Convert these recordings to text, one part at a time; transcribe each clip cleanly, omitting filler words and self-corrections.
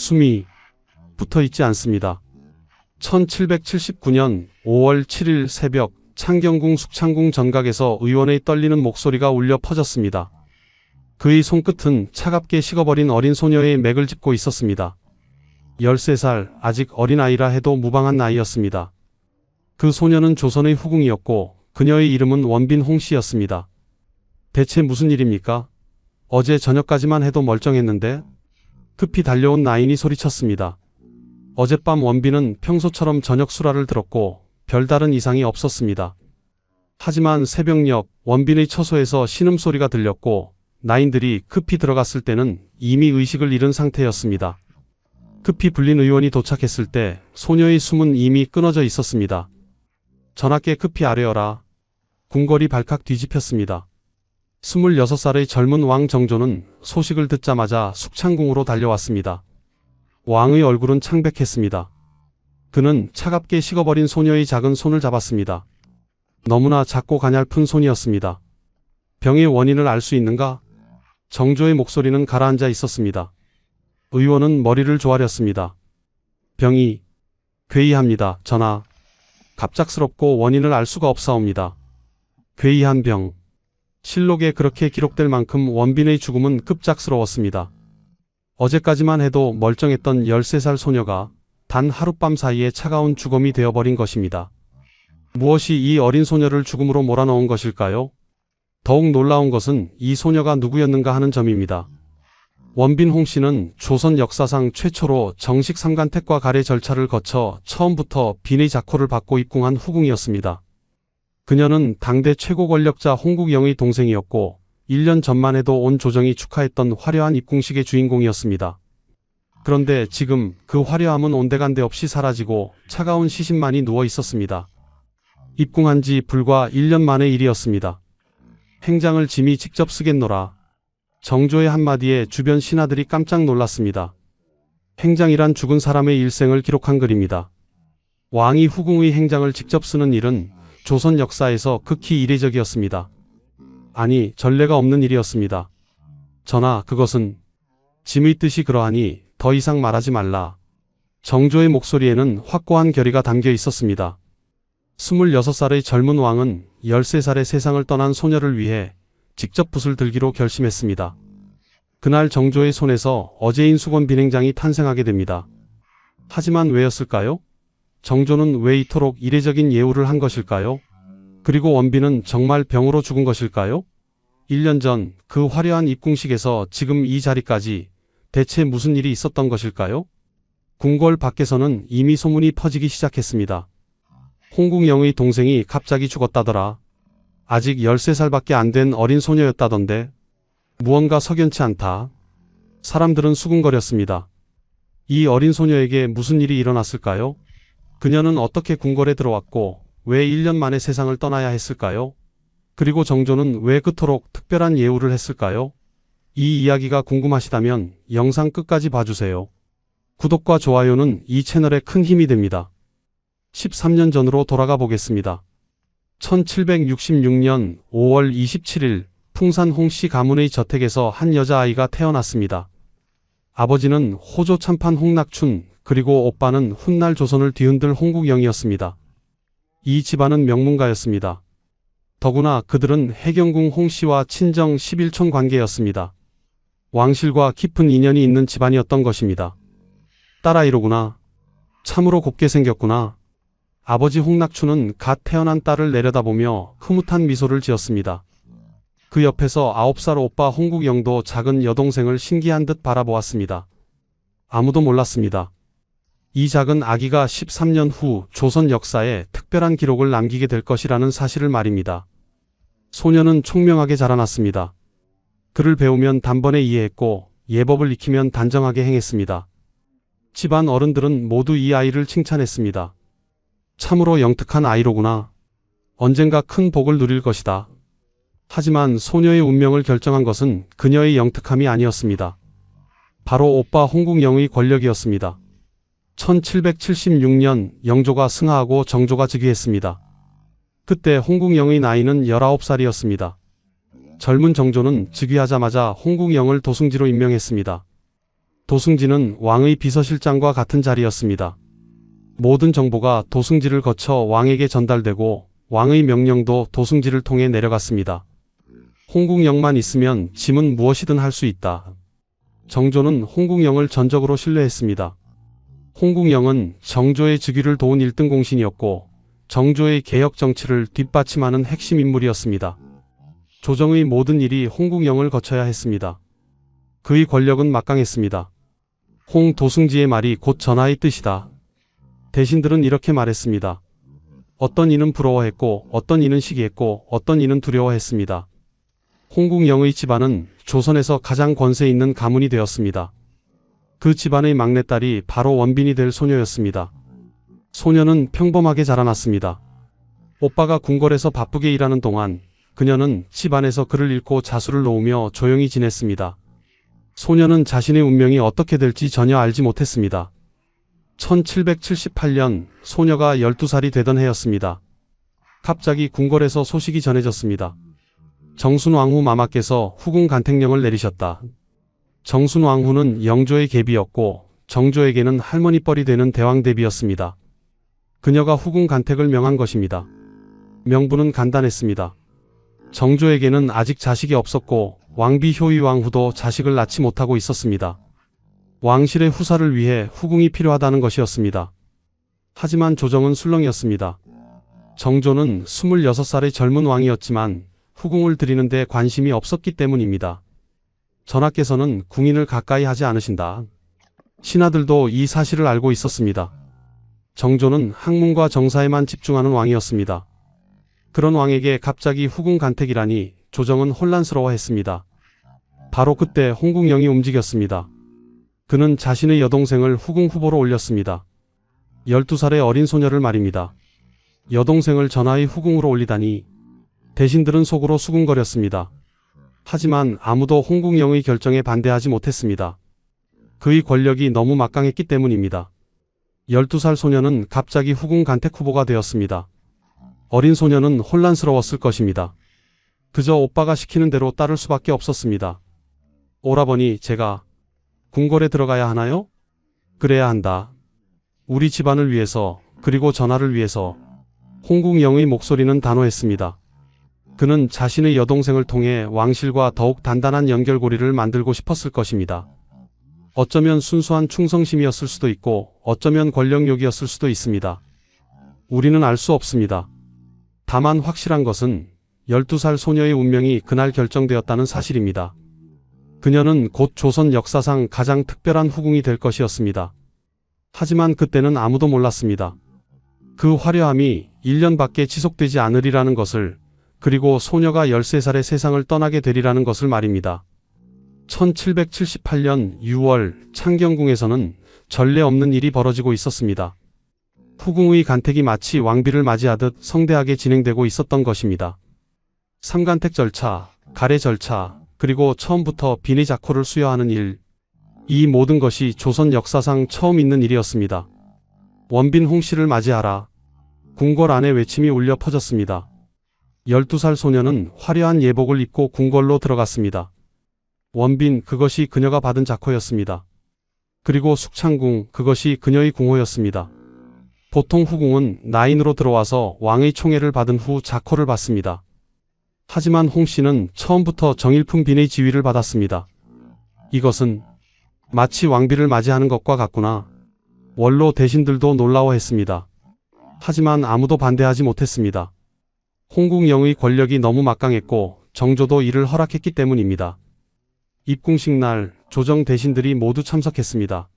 숨이 붙어 있지 않습니다. 1779년 5월 7일 새벽 창경궁 숙창궁 전각에서 의원의 떨리는 목소리가 울려 퍼졌습니다. 그의 손끝은 차갑게 식어버린 어린 소녀의 맥을 짚고 있었습니다. 13살, 아직 어린아이라 해도 무방한 나이였습니다. 그 소녀는 조선의 후궁이었고 그녀의 이름은 원빈 홍씨였습니다. 대체 무슨 일입니까? 어제 저녁까지만 해도 멀쩡했는데? 급히 달려온 나인이 소리쳤습니다. 어젯밤 원빈은 평소처럼 저녁 수라를 들었고 별다른 이상이 없었습니다. 하지만 새벽녘 원빈의 처소에서 신음소리가 들렸고 나인들이 급히 들어갔을 때는 이미 의식을 잃은 상태였습니다. 급히 불린 의원이 도착했을 때 소녀의 숨은 이미 끊어져 있었습니다. 전하께 급히 아뢰어라. 궁궐이 발칵 뒤집혔습니다. 26살의 젊은 왕 정조는 소식을 듣자마자 숙창궁으로 달려왔습니다. 왕의 얼굴은 창백했습니다. 그는 차갑게 식어버린 소녀의 작은 손을 잡았습니다. 너무나 작고 가냘픈 손이었습니다. 병의 원인을 알 수 있는가? 정조의 목소리는 가라앉아 있었습니다. 의원은 머리를 조아렸습니다. 병이 괴이합니다, 전하. 갑작스럽고 원인을 알 수가 없사옵니다. 괴이한 병. 실록에 그렇게 기록될 만큼 원빈의 죽음은 급작스러웠습니다. 어제까지만 해도 멀쩡했던 13살 소녀가 단 하룻밤 사이에 차가운 죽음이 되어버린 것입니다. 무엇이 이 어린 소녀를 죽음으로 몰아넣은 것일까요? 더욱 놀라운 것은 이 소녀가 누구였는가 하는 점입니다. 원빈 홍씨는 조선 역사상 최초로 정식 삼간택과 가례 절차를 거쳐 처음부터 빈의 자코를 받고 입궁한 후궁이었습니다. 그녀는 당대 최고 권력자 홍국영의 동생이었고 1년 전만 해도 온 조정이 축하했던 화려한 입궁식의 주인공이었습니다. 그런데 지금 그 화려함은 온데간데 없이 사라지고 차가운 시신만이 누워 있었습니다. 입궁한 지 불과 1년 만의 일이었습니다. 행장을 짐이 직접 쓰겠노라. 정조의 한마디에 주변 신하들이 깜짝 놀랐습니다. 행장이란 죽은 사람의 일생을 기록한 글입니다. 왕이 후궁의 행장을 직접 쓰는 일은 조선 역사에서 극히 이례적이었습니다. 아니, 전례가 없는 일이었습니다. 전하, 그것은 짐의 뜻이 그러하니 더 이상 말하지 말라. 정조의 목소리에는 확고한 결의가 담겨 있었습니다. 26살의 젊은 왕은 13살의 세상을 떠난 소녀를 위해 직접 붓을 들기로 결심했습니다. 그날 정조의 손에서 어제인 수건 비행장이 탄생하게 됩니다. 하지만 왜였을까요? 정조는 왜 이토록 이례적인 예우를 한 것일까요? 그리고 원빈은 정말 병으로 죽은 것일까요? 1년 전 그 화려한 입궁식에서 지금 이 자리까지 대체 무슨 일이 있었던 것일까요? 궁궐 밖에서는 이미 소문이 퍼지기 시작했습니다. 홍국영의 동생이 갑자기 죽었다더라. 아직 13살밖에 안 된 어린 소녀였다던데. 무언가 석연치 않다. 사람들은 수군거렸습니다. 이 어린 소녀에게 무슨 일이 일어났을까요? 그녀는 어떻게 궁궐에 들어왔고 왜 1년 만에 세상을 떠나야 했을까요? 그리고 정조는 왜 그토록 특별한 예우를 했을까요? 이 이야기가 궁금하시다면 영상 끝까지 봐주세요. 구독과 좋아요는 이 채널에 큰 힘이 됩니다. 13년 전으로 돌아가 보겠습니다. 1766년 5월 27일 풍산 홍씨 가문의 저택에서 한 여자아이가 태어났습니다. 아버지는 호조 참판 홍낙춘, 그리고 오빠는 훗날 조선을 뒤흔들 홍국영이었습니다. 이 집안은 명문가였습니다. 더구나 그들은 해경궁 홍씨와 친정 11촌 관계였습니다. 왕실과 깊은 인연이 있는 집안이었던 것입니다. 딸아이로구나. 참으로 곱게 생겼구나. 아버지 홍낙춘은 갓 태어난 딸을 내려다보며 흐뭇한 미소를 지었습니다. 그 옆에서 9살 오빠 홍국영도 작은 여동생을 신기한 듯 바라보았습니다. 아무도 몰랐습니다. 이 작은 아기가 13년 후 조선 역사에 특별한 기록을 남기게 될 것이라는 사실을 말입니다. 소녀는 총명하게 자라났습니다. 글을 배우면 단번에 이해했고 예법을 익히면 단정하게 행했습니다. 집안 어른들은 모두 이 아이를 칭찬했습니다. 참으로 영특한 아이로구나. 언젠가 큰 복을 누릴 것이다. 하지만 소녀의 운명을 결정한 것은 그녀의 영특함이 아니었습니다. 바로 오빠 홍국영의 권력이었습니다. 1776년 영조가 승하하고 정조가 즉위했습니다. 그때 홍국영의 나이는 19살이었습니다. 젊은 정조는 즉위하자마자 홍국영을 도승지로 임명했습니다. 도승지는 왕의 비서실장과 같은 자리였습니다. 모든 정보가 도승지를 거쳐 왕에게 전달되고 왕의 명령도 도승지를 통해 내려갔습니다. 홍국영만 있으면 짐은 무엇이든 할 수 있다. 정조는 홍국영을 전적으로 신뢰했습니다. 홍국영은 정조의 즉위를 도운 1등 공신이었고 정조의 개혁 정치를 뒷받침하는 핵심 인물이었습니다. 조정의 모든 일이 홍국영을 거쳐야 했습니다. 그의 권력은 막강했습니다. 홍도승지의 말이 곧 전하의 뜻이다. 대신들은 이렇게 말했습니다. 어떤 이는 부러워했고 어떤 이는 시기했고 어떤 이는 두려워했습니다. 홍국영의 집안은 조선에서 가장 권세 있는 가문이 되었습니다. 그 집안의 막내딸이 바로 원빈이 될 소녀였습니다. 소녀는 평범하게 자라났습니다. 오빠가 궁궐에서 바쁘게 일하는 동안 그녀는 집안에서 글을 읽고 자수를 놓으며 조용히 지냈습니다. 소녀는 자신의 운명이 어떻게 될지 전혀 알지 못했습니다. 1778년 소녀가 12살이 되던 해였습니다. 갑자기 궁궐에서 소식이 전해졌습니다. 정순왕후 마마께서 후궁 간택령을 내리셨다. 정순왕후는 영조의 계비였고 정조에게는 할머니뻘이 되는 대왕대비였습니다. 그녀가 후궁 간택을 명한 것입니다. 명분은 간단했습니다. 정조에게는 아직 자식이 없었고 왕비 효의왕후도 자식을 낳지 못하고 있었습니다. 왕실의 후사를 위해 후궁이 필요하다는 것이었습니다. 하지만 조정은 술렁이었습니다. 정조는 26살의 젊은 왕이었지만 후궁을 드리는 데 관심이 없었기 때문입니다. 전하께서는 궁인을 가까이 하지 않으신다. 신하들도 이 사실을 알고 있었습니다. 정조는 학문과 정사에만 집중하는 왕이었습니다. 그런 왕에게 갑자기 후궁 간택이라니 조정은 혼란스러워했습니다. 바로 그때 홍국영이 움직였습니다. 그는 자신의 여동생을 후궁 후보로 올렸습니다. 12살의 어린 소녀를 말입니다. 여동생을 전하의 후궁으로 올리다니 대신들은 속으로 수군거렸습니다. 하지만 아무도 홍국영의 결정에 반대하지 못했습니다. 그의 권력이 너무 막강했기 때문입니다. 12살 소녀는 갑자기 후궁 간택 후보가 되었습니다. 어린 소녀는 혼란스러웠을 것입니다. 그저 오빠가 시키는 대로 따를 수밖에 없었습니다. 오라버니, 제가 궁궐에 들어가야 하나요? 그래야 한다. 우리 집안을 위해서, 그리고 전하를 위해서. 홍국영의 목소리는 단호했습니다. 그는 자신의 여동생을 통해 왕실과 더욱 단단한 연결고리를 만들고 싶었을 것입니다. 어쩌면 순수한 충성심이었을 수도 있고 어쩌면 권력욕이었을 수도 있습니다. 우리는 알 수 없습니다. 다만 확실한 것은 12살 소녀의 운명이 그날 결정되었다는 사실입니다. 그녀는 곧 조선 역사상 가장 특별한 후궁이 될 것이었습니다. 하지만 그때는 아무도 몰랐습니다. 그 화려함이 1년밖에 지속되지 않으리라는 것을, 그리고 소녀가 13살에 세상을 떠나게 되리라는 것을 말입니다. 1778년 6월 창경궁에서는 전례 없는 일이 벌어지고 있었습니다. 후궁의 간택이 마치 왕비를 맞이하듯 성대하게 진행되고 있었던 것입니다. 삼간택 절차, 가례 절차, 그리고 처음부터 비니 자코를 수여하는 일. 이 모든 것이 조선 역사상 처음 있는 일이었습니다. 원빈 홍씨를 맞이하라. 궁궐 안에 외침이 울려 퍼졌습니다. 12살 소녀는 화려한 예복을 입고 궁궐로 들어갔습니다. 원빈, 그것이 그녀가 받은 자코였습니다. 그리고 숙창궁, 그것이 그녀의 궁호였습니다. 보통 후궁은 나인으로 들어와서 왕의 총애를 받은 후 자코를 받습니다. 하지만 홍씨는 처음부터 정일품 빈의 지위를 받았습니다. 이것은 마치 왕비를 맞이하는 것과 같구나. 원로 대신들도 놀라워했습니다. 하지만 아무도 반대하지 못했습니다. 홍국영의 권력이 너무 막강했고 정조도 이를 허락했기 때문입니다. 입궁식 날 조정 대신들이 모두 참석했습니다.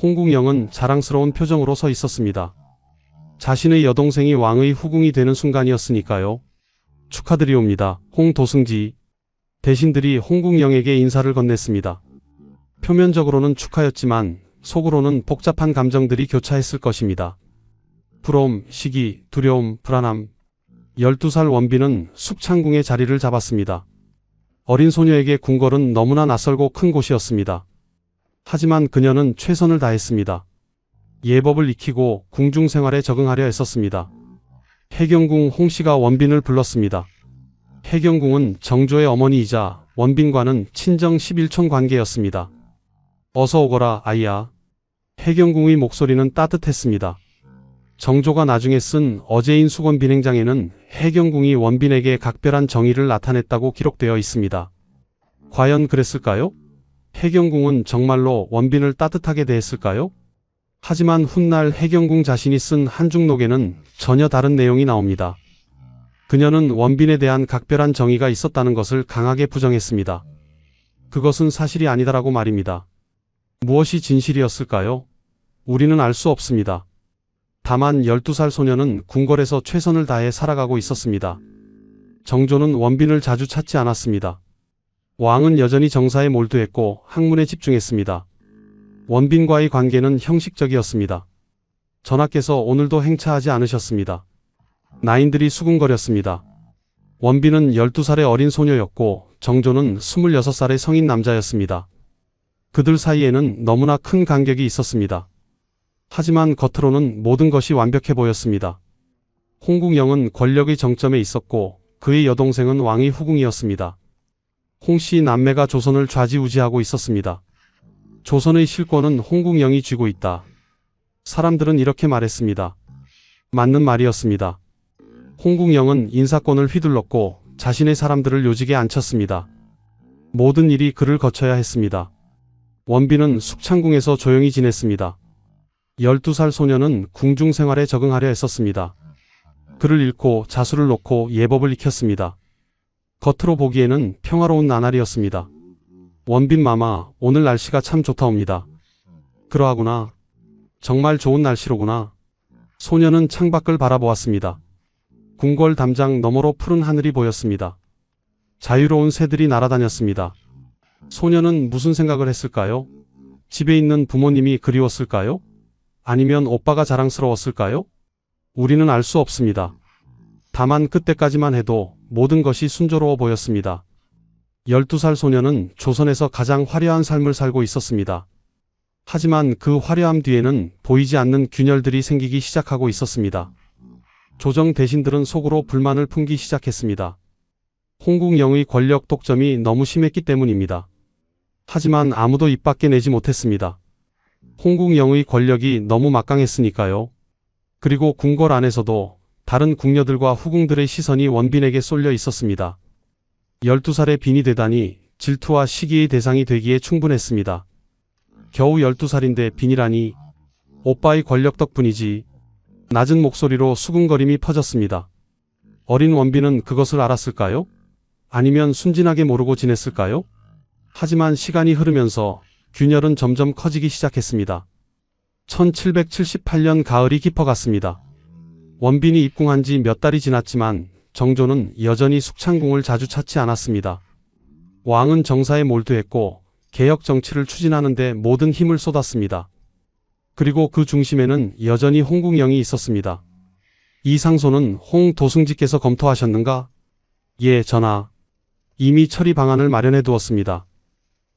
홍국영은 자랑스러운 표정으로 서 있었습니다. 자신의 여동생이 왕의 후궁이 되는 순간이었으니까요. 축하드리옵니다. 홍도승지. 대신들이 홍국영에게 인사를 건넸습니다. 표면적으로는 축하였지만 속으로는 복잡한 감정들이 교차했을 것입니다. 부러움, 시기, 두려움, 불안함. 12살 원빈은 숙창궁의 자리를 잡았습니다. 어린 소녀에게 궁궐은 너무나 낯설고 큰 곳이었습니다. 하지만 그녀는 최선을 다했습니다. 예법을 익히고 궁중 생활에 적응하려 애썼습니다. 해경궁 홍씨가 원빈을 불렀습니다. 해경궁은 정조의 어머니이자 원빈과는 친정 11촌 관계였습니다. 어서 오거라, 아이야. 해경궁의 목소리는 따뜻했습니다. 정조가 나중에 쓴 어제인 수건 비행장에는 해경궁이 원빈에게 각별한 정의를 나타냈다고 기록되어 있습니다. 과연 그랬을까요? 해경궁은 정말로 원빈을 따뜻하게 대했을까요? 하지만 훗날 해경궁 자신이 쓴 한중록에는 전혀 다른 내용이 나옵니다. 그녀는 원빈에 대한 각별한 정의가 있었다는 것을 강하게 부정했습니다. 그것은 사실이 아니다라고 말입니다. 무엇이 진실이었을까요? 우리는 알 수 없습니다. 다만 12살 소녀는 궁궐에서 최선을 다해 살아가고 있었습니다. 정조는 원빈을 자주 찾지 않았습니다. 왕은 여전히 정사에 몰두했고 학문에 집중했습니다. 원빈과의 관계는 형식적이었습니다. 전하께서 오늘도 행차하지 않으셨습니다. 나인들이 수군거렸습니다. 원빈은 12살의 어린 소녀였고 정조는 26살의 성인 남자였습니다. 그들 사이에는 너무나 큰 간격이 있었습니다. 하지만 겉으로는 모든 것이 완벽해 보였습니다. 홍궁영은 권력의 정점에 있었고 그의 여동생은 왕의 후궁이었습니다. 홍씨 남매가 조선을 좌지우지하고 있었습니다. 조선의 실권은 홍궁영이 쥐고 있다. 사람들은 이렇게 말했습니다. 맞는 말이었습니다. 홍궁영은 인사권을 휘둘렀고 자신의 사람들을 요직에 앉혔습니다. 모든 일이 그를 거쳐야 했습니다. 원빈은 숙창궁에서 조용히 지냈습니다. 12살 소녀는 궁중 생활에 적응하려 했었습니다. 글을 읽고 자수를 놓고 예법을 익혔습니다. 겉으로 보기에는 평화로운 나날이었습니다. 원빈 마마, 오늘 날씨가 참 좋다옵니다. 그러하구나. 정말 좋은 날씨로구나. 소녀는 창밖을 바라보았습니다. 궁궐 담장 너머로 푸른 하늘이 보였습니다. 자유로운 새들이 날아다녔습니다. 소녀는 무슨 생각을 했을까요? 집에 있는 부모님이 그리웠을까요? 아니면 오빠가 자랑스러웠을까요? 우리는 알 수 없습니다. 다만 그때까지만 해도 모든 것이 순조로워 보였습니다. 12살 소녀는 조선에서 가장 화려한 삶을 살고 있었습니다. 하지만 그 화려함 뒤에는 보이지 않는 균열들이 생기기 시작하고 있었습니다. 조정 대신들은 속으로 불만을 품기 시작했습니다. 홍궁영의 권력 독점이 너무 심했기 때문입니다. 하지만 아무도 입 밖에 내지 못했습니다. 홍궁영의 권력이 너무 막강했으니까요. 그리고 궁궐 안에서도 다른 궁녀들과 후궁들의 시선이 원빈에게 쏠려 있었습니다. 12살의 빈이 되다니 질투와 시기의 대상이 되기에 충분했습니다. 겨우 12살인데 빈이라니. 오빠의 권력 덕분이지. 낮은 목소리로 수군거림이 퍼졌습니다. 어린 원빈은 그것을 알았을까요? 아니면 순진하게 모르고 지냈을까요? 하지만 시간이 흐르면서 균열은 점점 커지기 시작했습니다. 1778년 가을이 깊어갔습니다. 원빈이 입궁한 지 몇 달이 지났지만 정조는 여전히 숙창궁을 자주 찾지 않았습니다. 왕은 정사에 몰두했고 개혁 정치를 추진하는 데 모든 힘을 쏟았습니다. 그리고 그 중심에는 여전히 홍궁영이 있었습니다. 이 상소는 홍도승지께서 검토하셨는가? 예, 전하. 이미 처리 방안을 마련해 두었습니다.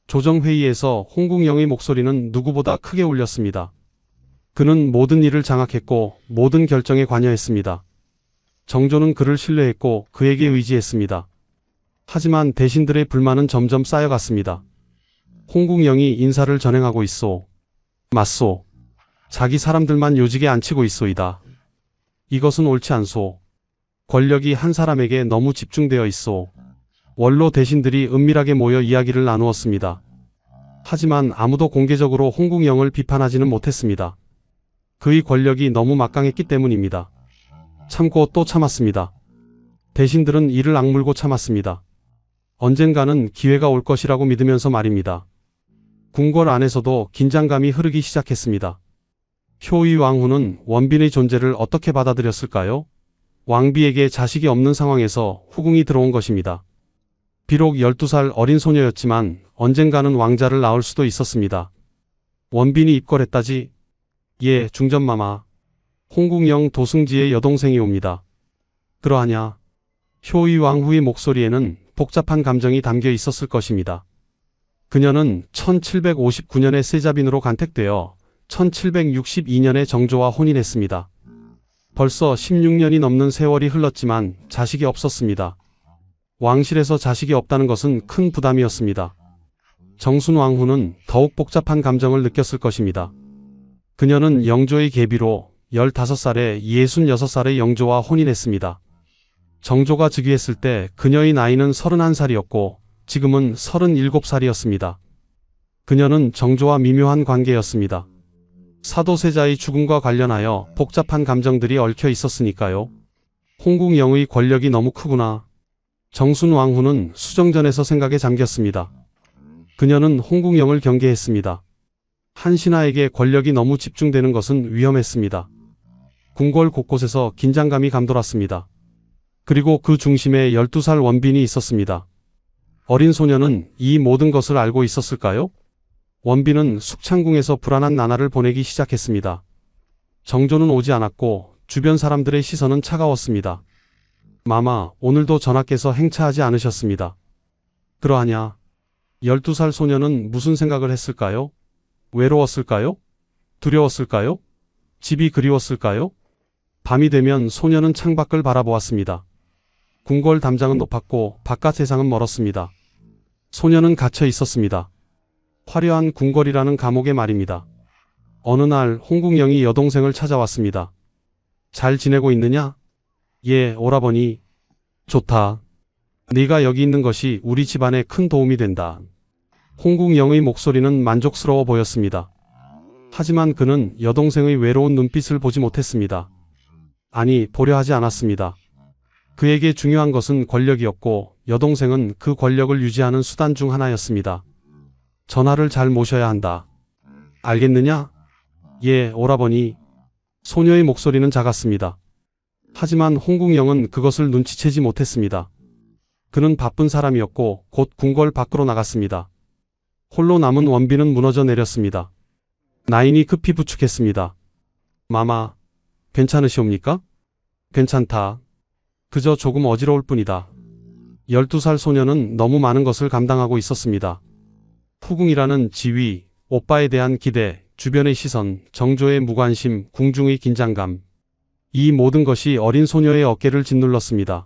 조정회의에서 홍궁영의 목소리는 누구보다 크게 울렸습니다. 그는 모든 일을 장악했고 모든 결정에 관여했습니다. 정조는 그를 신뢰했고 그에게 의지했습니다. 하지만 대신들의 불만은 점점 쌓여갔습니다. 홍궁영이 인사를 전행하고 있소. 맞소. 자기 사람들만 요직에 앉히고 있소이다. 이것은 옳지 않소. 권력이 한 사람에게 너무 집중되어 있소. 원로 대신들이 은밀하게 모여 이야기를 나누었습니다. 하지만 아무도 공개적으로 홍궁영을 비판하지는 못했습니다. 그의 권력이 너무 막강했기 때문입니다. 참고 또 참았습니다. 대신들은 이를 악물고 참았습니다. 언젠가는 기회가 올 것이라고 믿으면서 말입니다. 궁궐 안에서도 긴장감이 흐르기 시작했습니다. 효의 왕후는 원빈의 존재를 어떻게 받아들였을까요? 왕비에게 자식이 없는 상황에서 후궁이 들어온 것입니다. 비록 12살 어린 소녀였지만 언젠가는 왕자를 낳을 수도 있었습니다. 원빈이 입궐했다지? 예, 중전마마. 홍궁영 도승지의 여동생이 옵니다. 그러하냐? 효의 왕후의 목소리에는 복잡한 감정이 담겨 있었을 것입니다. 그녀는 1759년에 세자빈으로 간택되어 1762년에 정조와 혼인했습니다. 벌써 16년이 넘는 세월이 흘렀지만 자식이 없었습니다. 왕실에서 자식이 없다는 것은 큰 부담이었습니다. 정순왕후는 더욱 복잡한 감정을 느꼈을 것입니다. 그녀는 영조의 계비로 15살에 66살의 영조와 혼인했습니다. 정조가 즉위했을 때 그녀의 나이는 31살이었고 지금은 37살이었습니다. 그녀는 정조와 미묘한 관계였습니다. 사도세자의 죽음과 관련하여 복잡한 감정들이 얽혀 있었으니까요. 홍국영의 권력이 너무 크구나. 정순왕후는 수정전에서 생각에 잠겼습니다. 그녀는 홍국영을 경계했습니다. 한 신하에게 권력이 너무 집중되는 것은 위험했습니다. 궁궐 곳곳에서 긴장감이 감돌았습니다. 그리고 그 중심에 12살 원빈이 있었습니다. 어린 소녀는 이 모든 것을 알고 있었을까요? 원빈은 숙창궁에서 불안한 나날을 보내기 시작했습니다. 정조는 오지 않았고 주변 사람들의 시선은 차가웠습니다. 마마, 오늘도 전하께서 행차하지 않으셨습니다. 그러하냐? 12살 소녀는 무슨 생각을 했을까요? 외로웠을까요? 두려웠을까요? 집이 그리웠을까요? 밤이 되면 소녀는 창밖을 바라보았습니다. 궁궐 담장은 높았고 바깥 세상은 멀었습니다. 소녀는 갇혀 있었습니다. 화려한 궁궐이라는 감옥에 말입니다. 어느 날 홍국영이 여동생을 찾아왔습니다. 잘 지내고 있느냐? 예, 오라버니. 좋다. 네가 여기 있는 것이 우리 집안에 큰 도움이 된다. 홍국영의 목소리는 만족스러워 보였습니다. 하지만 그는 여동생의 외로운 눈빛을 보지 못했습니다. 아니, 보려 하지 않았습니다. 그에게 중요한 것은 권력이었고 여동생은 그 권력을 유지하는 수단 중 하나였습니다. 전하를 잘 모셔야 한다. 알겠느냐? 예, 오라버니. 소녀의 목소리는 작았습니다. 하지만 홍국영은 그것을 눈치채지 못했습니다. 그는 바쁜 사람이었고 곧 궁궐 밖으로 나갔습니다. 홀로 남은 원빈은 무너져 내렸습니다. 나인이 급히 부축했습니다. 마마, 괜찮으시옵니까? 괜찮다. 그저 조금 어지러울 뿐이다. 12살 소녀는 너무 많은 것을 감당하고 있었습니다. 후궁이라는 지위, 오빠에 대한 기대, 주변의 시선, 정조의 무관심, 궁중의 긴장감. 이 모든 것이 어린 소녀의 어깨를 짓눌렀습니다.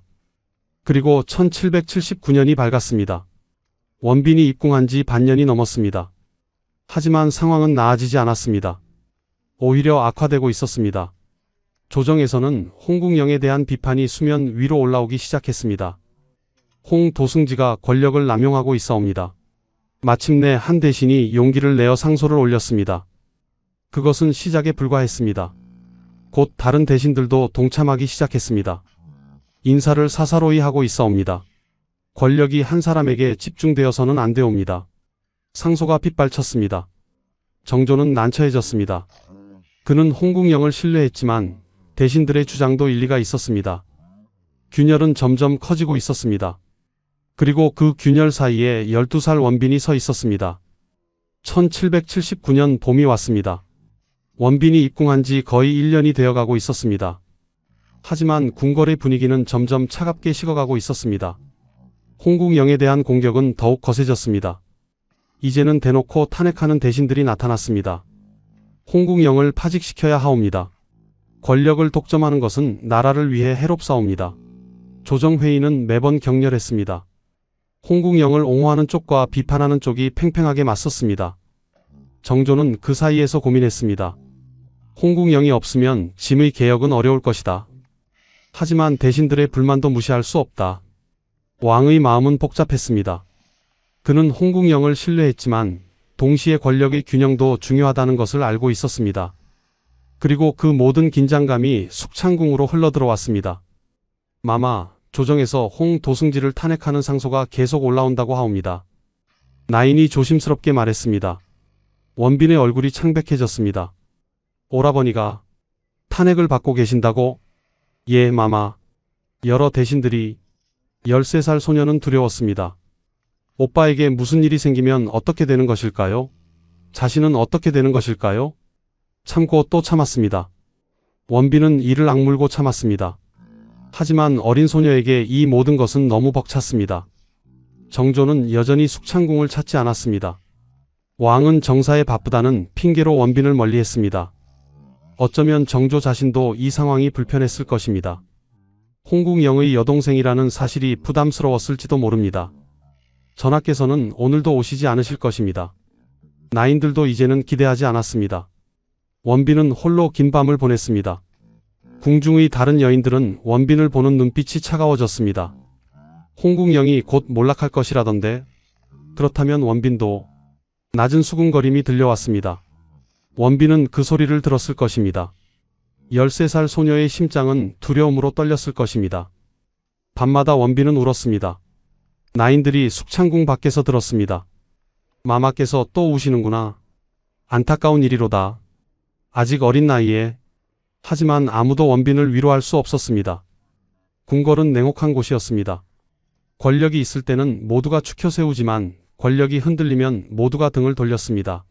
그리고 1779년이 밝았습니다. 원빈이 입궁한 지 반년이 넘었습니다. 하지만 상황은 나아지지 않았습니다. 오히려 악화되고 있었습니다. 조정에서는 홍국영에 대한 비판이 수면 위로 올라오기 시작했습니다. 홍도승지가 권력을 남용하고 있사옵니다. 마침내 한 대신이 용기를 내어 상소를 올렸습니다. 그것은 시작에 불과했습니다. 곧 다른 대신들도 동참하기 시작했습니다. 인사를 사사로이 하고 있사옵니다. 권력이 한 사람에게 집중되어서는 안 되옵니다. 상소가 빗발쳤습니다. 정조는 난처해졌습니다. 그는 홍국영을 신뢰했지만 대신들의 주장도 일리가 있었습니다. 균열은 점점 커지고 있었습니다. 그리고 그 균열 사이에 12살 원빈이 서 있었습니다. 1779년 봄이 왔습니다. 원빈이 입궁한 지 거의 1년이 되어가고 있었습니다. 하지만 궁궐의 분위기는 점점 차갑게 식어가고 있었습니다. 홍국영에 대한 공격은 더욱 거세졌습니다. 이제는 대놓고 탄핵하는 대신들이 나타났습니다. 홍국영을 파직시켜야 하옵니다. 권력을 독점하는 것은 나라를 위해 해롭사옵니다. 조정회의는 매번 격렬했습니다. 홍국영을 옹호하는 쪽과 비판하는 쪽이 팽팽하게 맞섰습니다. 정조는 그 사이에서 고민했습니다. 홍국영이 없으면 짐의 개혁은 어려울 것이다. 하지만 대신들의 불만도 무시할 수 없다. 왕의 마음은 복잡했습니다. 그는 홍국영을 신뢰했지만 동시에 권력의 균형도 중요하다는 것을 알고 있었습니다. 그리고 그 모든 긴장감이 숙창궁으로 흘러들어왔습니다. 마마, 조정에서 홍도승지를 탄핵하는 상소가 계속 올라온다고 하옵니다. 나인이 조심스럽게 말했습니다. 원빈의 얼굴이 창백해졌습니다. 오라버니가 탄핵을 받고 계신다고? 예, 마마. 여러 대신들이. 13살 소녀는 두려웠습니다. 오빠에게 무슨 일이 생기면 어떻게 되는 것일까요? 자신은 어떻게 되는 것일까요? 참고 또 참았습니다. 원빈은 이를 악물고 참았습니다. 하지만 어린 소녀에게 이 모든 것은 너무 벅찼습니다. 정조는 여전히 숙창궁을 찾지 않았습니다. 왕은 정사에 바쁘다는 핑계로 원빈을 멀리했습니다. 어쩌면 정조 자신도 이 상황이 불편했을 것입니다. 홍국영의 여동생이라는 사실이 부담스러웠을지도 모릅니다. 전하께서는 오늘도 오시지 않으실 것입니다. 나인들도 이제는 기대하지 않았습니다. 원빈은 홀로 긴 밤을 보냈습니다. 궁중의 다른 여인들은 원빈을 보는 눈빛이 차가워졌습니다. 홍궁영이 곧 몰락할 것이라던데. 그렇다면 원빈도. 낮은 수군거림이 들려왔습니다. 원빈은 그 소리를 들었을 것입니다. 13살 소녀의 심장은 두려움으로 떨렸을 것입니다. 밤마다 원빈은 울었습니다. 나인들이 숙창궁 밖에서 들었습니다. 마마께서 또 우시는구나. 안타까운 일이로다. 아직 어린 나이에. 하지만 아무도 원빈을 위로할 수 없었습니다. 궁궐은 냉혹한 곳이었습니다. 권력이 있을 때는 모두가 추켜 세우지만 권력이 흔들리면 모두가 등을 돌렸습니다.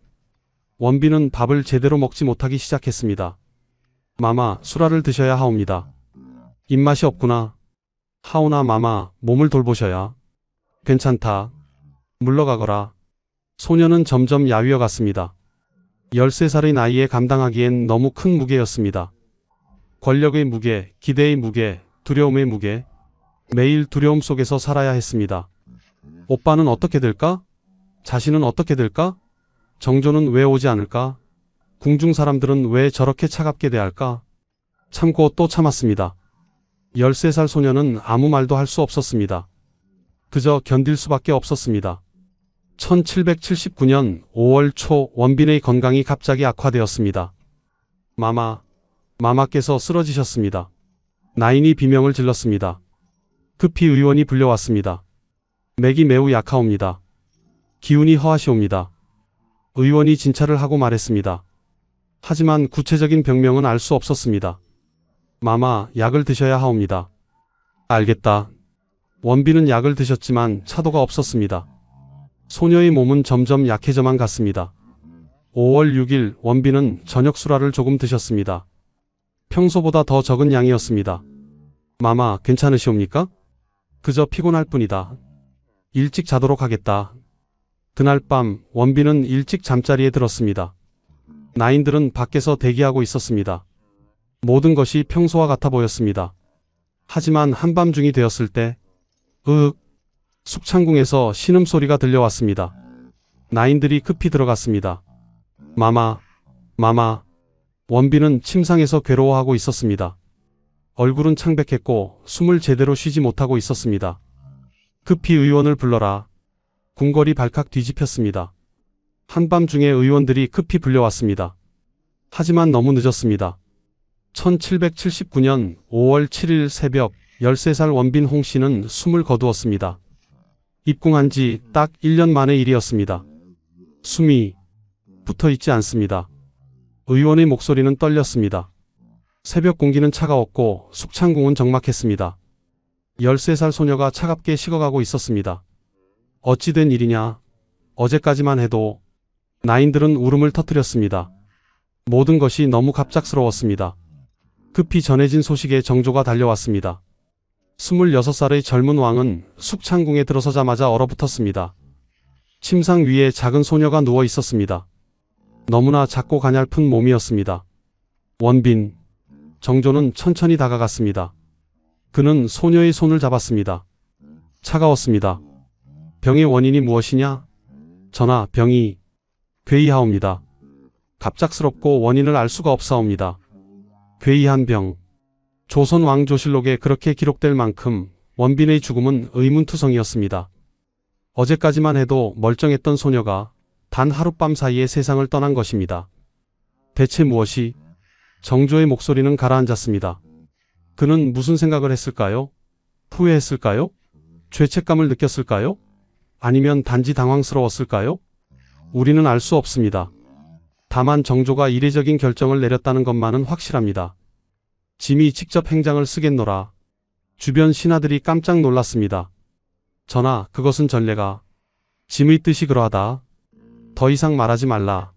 원빈은 밥을 제대로 먹지 못하기 시작했습니다. 마마, 수라를 드셔야 하옵니다. 입맛이 없구나. 하오나 마마, 몸을 돌보셔야. 괜찮다. 물러가거라. 소녀는 점점 야위어 갔습니다. 13살의 나이에 감당하기엔 너무 큰 무게였습니다. 권력의 무게, 기대의 무게, 두려움의 무게. 매일 두려움 속에서 살아야 했습니다. 오빠는 어떻게 될까? 자신은 어떻게 될까? 정조는 왜 오지 않을까? 궁중 사람들은 왜 저렇게 차갑게 대할까? 참고 또 참았습니다. 13살 소녀는 아무 말도 할 수 없었습니다. 그저 견딜 수밖에 없었습니다. 1779년 5월 초 원빈의 건강이 갑자기 악화되었습니다. 마마께서 쓰러지셨습니다. 나인이 비명을 질렀습니다. 급히 의원이 불려왔습니다. 맥이 매우 약하옵니다. 기운이 허하시옵니다. 의원이 진찰을 하고 말했습니다. 하지만 구체적인 병명은 알 수 없었습니다. 마마, 약을 드셔야 하옵니다. 알겠다. 원빈은 약을 드셨지만 차도가 없었습니다. 소녀의 몸은 점점 약해져만 갔습니다. 5월 6일 원빈은 저녁 수라를 조금 드셨습니다. 평소보다 더 적은 양이었습니다. 마마, 괜찮으시옵니까? 그저 피곤할 뿐이다. 일찍 자도록 하겠다. 그날 밤 원빈은 일찍 잠자리에 들었습니다. 나인들은 밖에서 대기하고 있었습니다. 모든 것이 평소와 같아 보였습니다. 하지만 한밤중이 되었을 때 숙창궁에서 신음소리가 들려왔습니다. 나인들이 급히 들어갔습니다. 마마. 원빈은 침상에서 괴로워하고 있었습니다. 얼굴은 창백했고 숨을 제대로 쉬지 못하고 있었습니다. 급히 의원을 불러라. 궁궐이 발칵 뒤집혔습니다. 한밤중에 의원들이 급히 불려왔습니다. 하지만 너무 늦었습니다. 1779년 5월 7일 새벽 13살 원빈 홍씨는 숨을 거두었습니다. 입궁한 지 딱 1년 만의 일이었습니다. 숨이 붙어있지 않습니다. 의원의 목소리는 떨렸습니다. 새벽 공기는 차가웠고 숙창궁은 적막했습니다. 13살 소녀가 차갑게 식어가고 있었습니다. 어찌 된 일이냐? 어제까지만 해도. 나인들은 울음을 터뜨렸습니다. 모든 것이 너무 갑작스러웠습니다. 급히 전해진 소식에 정조가 달려왔습니다. 26살의 젊은 왕은 숙창궁에 들어서자마자 얼어붙었습니다. 침상 위에 작은 소녀가 누워 있었습니다. 너무나 작고 가냘픈 몸이었습니다. 원빈. 정조는 천천히 다가갔습니다. 그는 소녀의 손을 잡았습니다. 차가웠습니다. 병의 원인이 무엇이냐? 전하, 병이 괴이하옵니다. 갑작스럽고 원인을 알 수가 없사옵니다. 괴이한 병. 조선 왕조실록에 그렇게 기록될 만큼 원빈의 죽음은 의문투성이었습니다. 어제까지만 해도 멀쩡했던 소녀가 단 하룻밤 사이에 세상을 떠난 것입니다. 대체 무엇이? 정조의 목소리는 가라앉았습니다. 그는 무슨 생각을 했을까요? 후회했을까요? 죄책감을 느꼈을까요? 아니면 단지 당황스러웠을까요? 우리는 알 수 없습니다. 다만 정조가 이례적인 결정을 내렸다는 것만은 확실합니다. 짐이 직접 행장을 쓰겠노라. 주변 신하들이 깜짝 놀랐습니다. 전하, 그것은 전례가. 짐의 뜻이 그러하다. 더 이상 말하지 말라.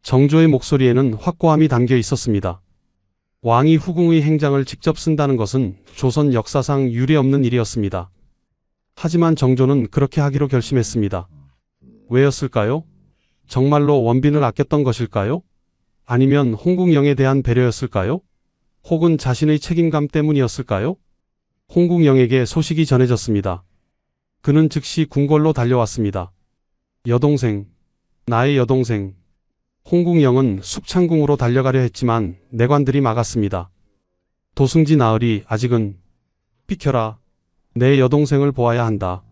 정조의 목소리에는 확고함이 담겨 있었습니다. 왕이 후궁의 행장을 직접 쓴다는 것은 조선 역사상 유례없는 일이었습니다. 하지만 정조는 그렇게 하기로 결심했습니다. 왜였을까요? 정말로 원빈을 아꼈던 것일까요? 아니면 홍궁영에 대한 배려였을까요? 혹은 자신의 책임감 때문이었을까요? 홍궁영에게 소식이 전해졌습니다. 그는 즉시 궁궐로 달려왔습니다. 여동생, 나의 여동생. 홍국영은 숙창궁으로 달려가려 했지만 내관들이 막았습니다. 도승지 나으리, 아직은. 비켜라. 내 여동생을 보아야 한다.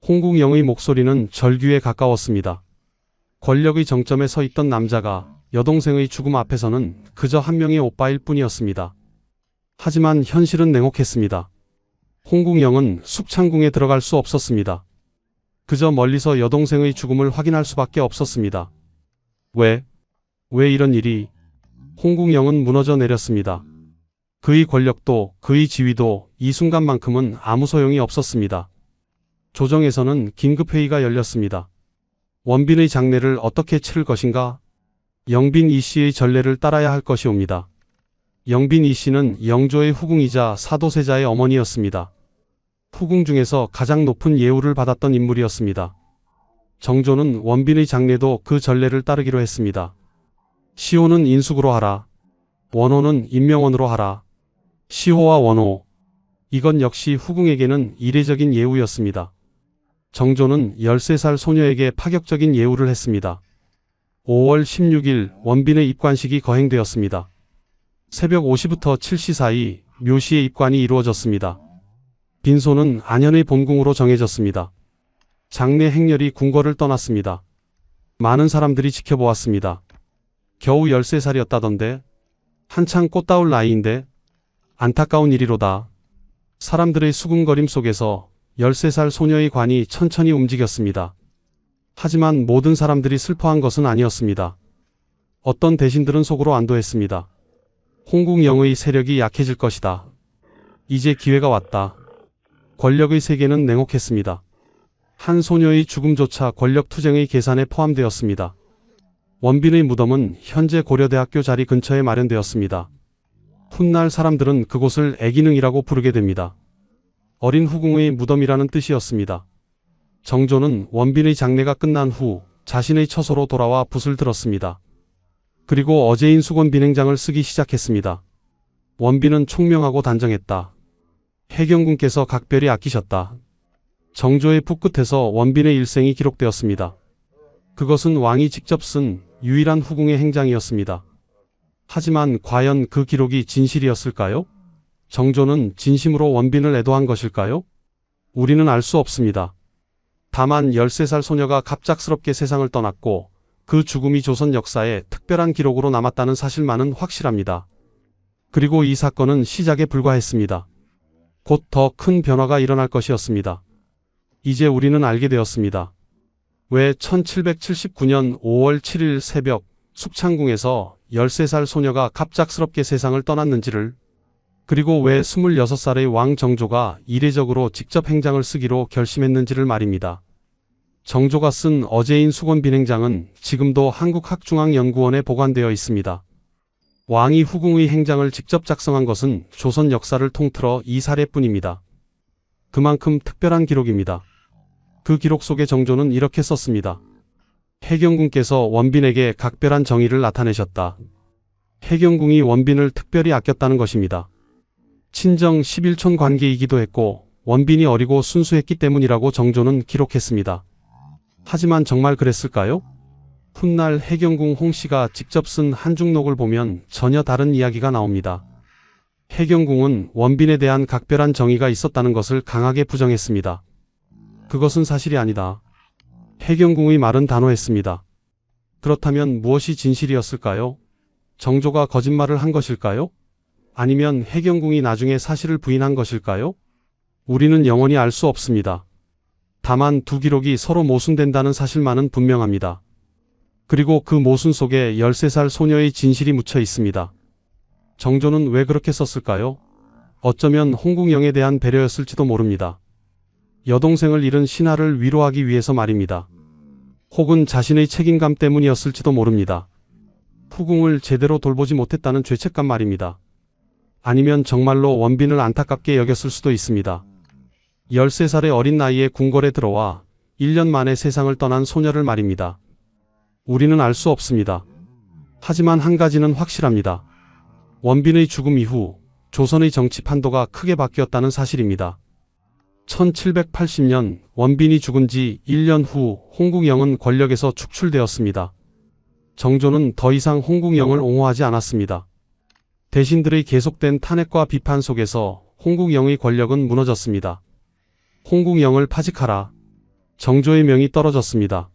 홍국영의 목소리는 절규에 가까웠습니다. 권력의 정점에 서 있던 남자가 여동생의 죽음 앞에서는 그저 한 명의 오빠일 뿐이었습니다. 하지만 현실은 냉혹했습니다. 홍국영은 숙창궁에 들어갈 수 없었습니다. 그저 멀리서 여동생의 죽음을 확인할 수밖에 없었습니다. 왜 이런 일이? 홍국영은 무너져 내렸습니다. 그의 권력도 그의 지위도 이 순간만큼은 아무 소용이 없었습니다. 조정에서는 긴급회의가 열렸습니다. 원빈의 장례를 어떻게 치를 것인가? 영빈 이 씨의 전례를 따라야 할 것이옵니다. 영빈 이 씨는 영조의 후궁이자 사도세자의 어머니였습니다. 후궁 중에서 가장 높은 예우를 받았던 인물이었습니다. 정조는 원빈의 장례도 그 전례를 따르기로 했습니다. 시호는 인숙으로 하라. 원호는 인명원으로 하라. 시호와 원호. 이건 역시 후궁에게는 이례적인 예우였습니다. 정조는 13살 소녀에게 파격적인 예우를 했습니다. 5월 16일 원빈의 입관식이 거행되었습니다. 새벽 5시부터 7시 사이 묘시의 입관이 이루어졌습니다. 빈소는 안현의 본궁으로 정해졌습니다. 장례 행렬이 궁궐을 떠났습니다. 많은 사람들이 지켜보았습니다. 겨우 13살이었다던데? 한창 꽃다울 나이인데? 안타까운 일이로다. 사람들의 수군거림 속에서 13살 소녀의 관이 천천히 움직였습니다. 하지만 모든 사람들이 슬퍼한 것은 아니었습니다. 어떤 대신들은 속으로 안도했습니다. 홍국영의 세력이 약해질 것이다. 이제 기회가 왔다. 권력의 세계는 냉혹했습니다. 한 소녀의 죽음조차 권력투쟁의 계산에 포함되었습니다. 원빈의 무덤은 현재 고려대학교 자리 근처에 마련되었습니다. 훗날 사람들은 그곳을 애기능이라고 부르게 됩니다. 어린 후궁의 무덤이라는 뜻이었습니다. 정조는 원빈의 장례가 끝난 후 자신의 처소로 돌아와 붓을 들었습니다. 그리고 어제인 수건 비냉장을 쓰기 시작했습니다. 원빈은 총명하고 단정했다. 해경군께서 각별히 아끼셨다. 정조의 붓끝에서 원빈의 일생이 기록되었습니다. 그것은 왕이 직접 쓴 유일한 후궁의 행장이었습니다. 하지만 과연 그 기록이 진실이었을까요? 정조는 진심으로 원빈을 애도한 것일까요? 우리는 알 수 없습니다. 다만 13살 소녀가 갑작스럽게 세상을 떠났고 그 죽음이 조선 역사에 특별한 기록으로 남았다는 사실만은 확실합니다. 그리고 이 사건은 시작에 불과했습니다. 곧 더 큰 변화가 일어날 것이었습니다. 이제 우리는 알게 되었습니다. 왜 1779년 5월 7일 새벽 숙창궁에서 13살 소녀가 갑작스럽게 세상을 떠났는지를, 그리고 왜 26살의 왕 정조가 이례적으로 직접 행장을 쓰기로 결심했는지를 말입니다. 정조가 쓴 어제인 수건 비냉장은 지금도 한국학중앙연구원에 보관되어 있습니다. 왕이 후궁의 행장을 직접 작성한 것은 조선 역사를 통틀어 이 사례뿐입니다. 그만큼 특별한 기록입니다. 그 기록 속에 정조는 이렇게 썼습니다. 해경궁께서 원빈에게 각별한 정의를 나타내셨다. 해경궁이 원빈을 특별히 아꼈다는 것입니다. 친정 11촌 관계이기도 했고 원빈이 어리고 순수했기 때문이라고 정조는 기록했습니다. 하지만 정말 그랬을까요? 훗날 해경궁 홍씨가 직접 쓴 한중록을 보면 전혀 다른 이야기가 나옵니다. 해경궁은 원빈에 대한 각별한 정의가 있었다는 것을 강하게 부정했습니다. 그것은 사실이 아니다. 해경궁의 말은 단호했습니다. 그렇다면 무엇이 진실이었을까요? 정조가 거짓말을 한 것일까요? 아니면 해경궁이 나중에 사실을 부인한 것일까요? 우리는 영원히 알 수 없습니다. 다만 두 기록이 서로 모순된다는 사실만은 분명합니다. 그리고 그 모순 속에 13살 소녀의 진실이 묻혀 있습니다. 정조는 왜 그렇게 썼을까요? 어쩌면 홍국영에 대한 배려였을지도 모릅니다. 여동생을 잃은 신하를 위로하기 위해서 말입니다. 혹은 자신의 책임감 때문이었을지도 모릅니다. 후궁을 제대로 돌보지 못했다는 죄책감 말입니다. 아니면 정말로 원빈을 안타깝게 여겼을 수도 있습니다. 13살의 어린 나이에 궁궐에 들어와 1년 만에 세상을 떠난 소녀를 말입니다. 우리는 알 수 없습니다. 하지만 한 가지는 확실합니다. 원빈의 죽음 이후 조선의 정치 판도가 크게 바뀌었다는 사실입니다. 1780년 원빈이 죽은 지 1년 후 홍국영은 권력에서 축출되었습니다. 정조는 더 이상 홍국영을 옹호하지 않았습니다. 대신들의 계속된 탄핵과 비판 속에서 홍국영의 권력은 무너졌습니다. 홍국영을 파직하라. 정조의 명이 떨어졌습니다.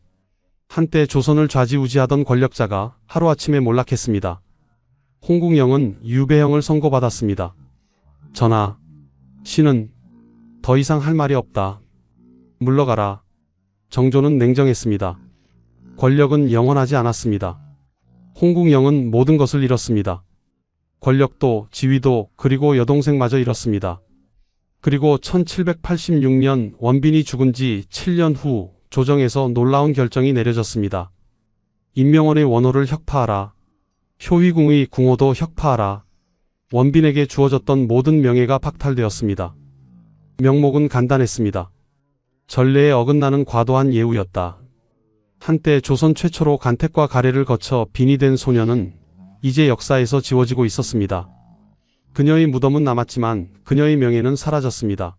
한때 조선을 좌지우지하던 권력자가 하루아침에 몰락했습니다. 홍국영은 유배형을 선고받았습니다. 전하, 신은 더 이상 할 말이 없다. 물러가라. 정조는 냉정했습니다. 권력은 영원하지 않았습니다. 홍국영은 모든 것을 잃었습니다. 권력도, 지위도, 그리고 여동생마저 잃었습니다. 그리고 1786년 원빈이 죽은 지 7년 후 조정에서 놀라운 결정이 내려졌습니다. 임명원의 원호를 혁파하라. 효위궁의 궁호도 혁파하라. 원빈에게 주어졌던 모든 명예가 박탈되었습니다. 명목은 간단했습니다. 전례에 어긋나는 과도한 예우였다. 한때 조선 최초로 간택과 가래를 거쳐 빈이 된 소녀는 이제 역사에서 지워지고 있었습니다. 그녀의 무덤은 남았지만 그녀의 명예는 사라졌습니다.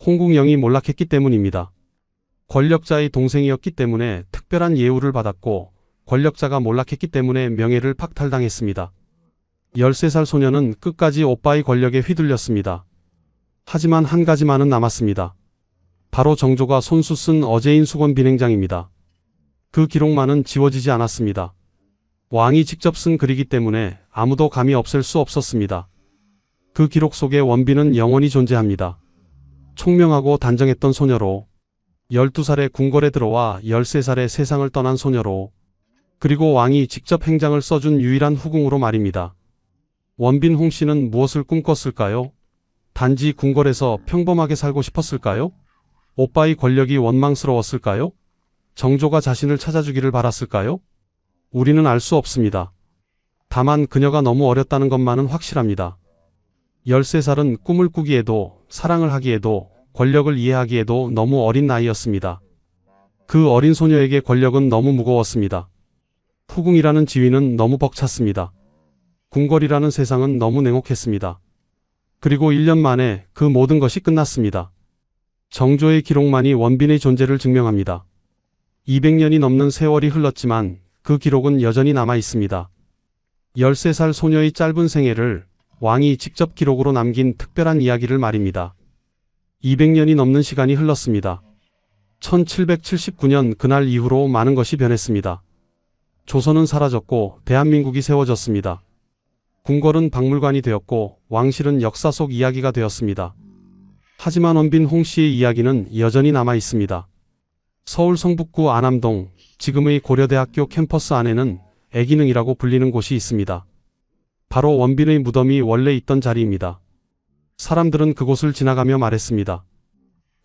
홍국영이 몰락했기 때문입니다. 권력자의 동생이었기 때문에 특별한 예우를 받았고 권력자가 몰락했기 때문에 명예를 박탈당했습니다. 13살 소녀는 끝까지 오빠의 권력에 휘둘렸습니다. 하지만 한 가지만은 남았습니다. 바로 정조가 손수 쓴 어제인 수건 비냉장입니다. 그 기록만은 지워지지 않았습니다. 왕이 직접 쓴 글이기 때문에 아무도 감히 없앨 수 없었습니다. 그 기록 속에 원빈은 영원히 존재합니다. 총명하고 단정했던 소녀로, 12살에 궁궐에 들어와 13살에 세상을 떠난 소녀로, 그리고 왕이 직접 행장을 써준 유일한 후궁으로 말입니다. 원빈 홍씨는 무엇을 꿈꿨을까요? 단지 궁궐에서 평범하게 살고 싶었을까요? 오빠의 권력이 원망스러웠을까요? 정조가 자신을 찾아주기를 바랐을까요? 우리는 알 수 없습니다. 다만 그녀가 너무 어렸다는 것만은 확실합니다. 13살은 꿈을 꾸기에도, 사랑을 하기에도, 권력을 이해하기에도 너무 어린 나이였습니다. 그 어린 소녀에게 권력은 너무 무거웠습니다. 후궁이라는 지위는 너무 벅찼습니다. 궁궐이라는 세상은 너무 냉혹했습니다. 그리고 1년 만에 그 모든 것이 끝났습니다. 정조의 기록만이 원빈의 존재를 증명합니다. 200년이 넘는 세월이 흘렀지만 그 기록은 여전히 남아 있습니다. 13살 소녀의 짧은 생애를 왕이 직접 기록으로 남긴 특별한 이야기를 말입니다. 200년이 넘는 시간이 흘렀습니다. 1779년 그날 이후로 많은 것이 변했습니다. 조선은 사라졌고 대한민국이 세워졌습니다. 궁궐은 박물관이 되었고 왕실은 역사 속 이야기가 되었습니다. 하지만 원빈 홍씨의 이야기는 여전히 남아 있습니다. 서울 성북구 안암동, 지금의 고려대학교 캠퍼스 안에는 애기능이라고 불리는 곳이 있습니다. 바로 원빈의 무덤이 원래 있던 자리입니다. 사람들은 그곳을 지나가며 말했습니다.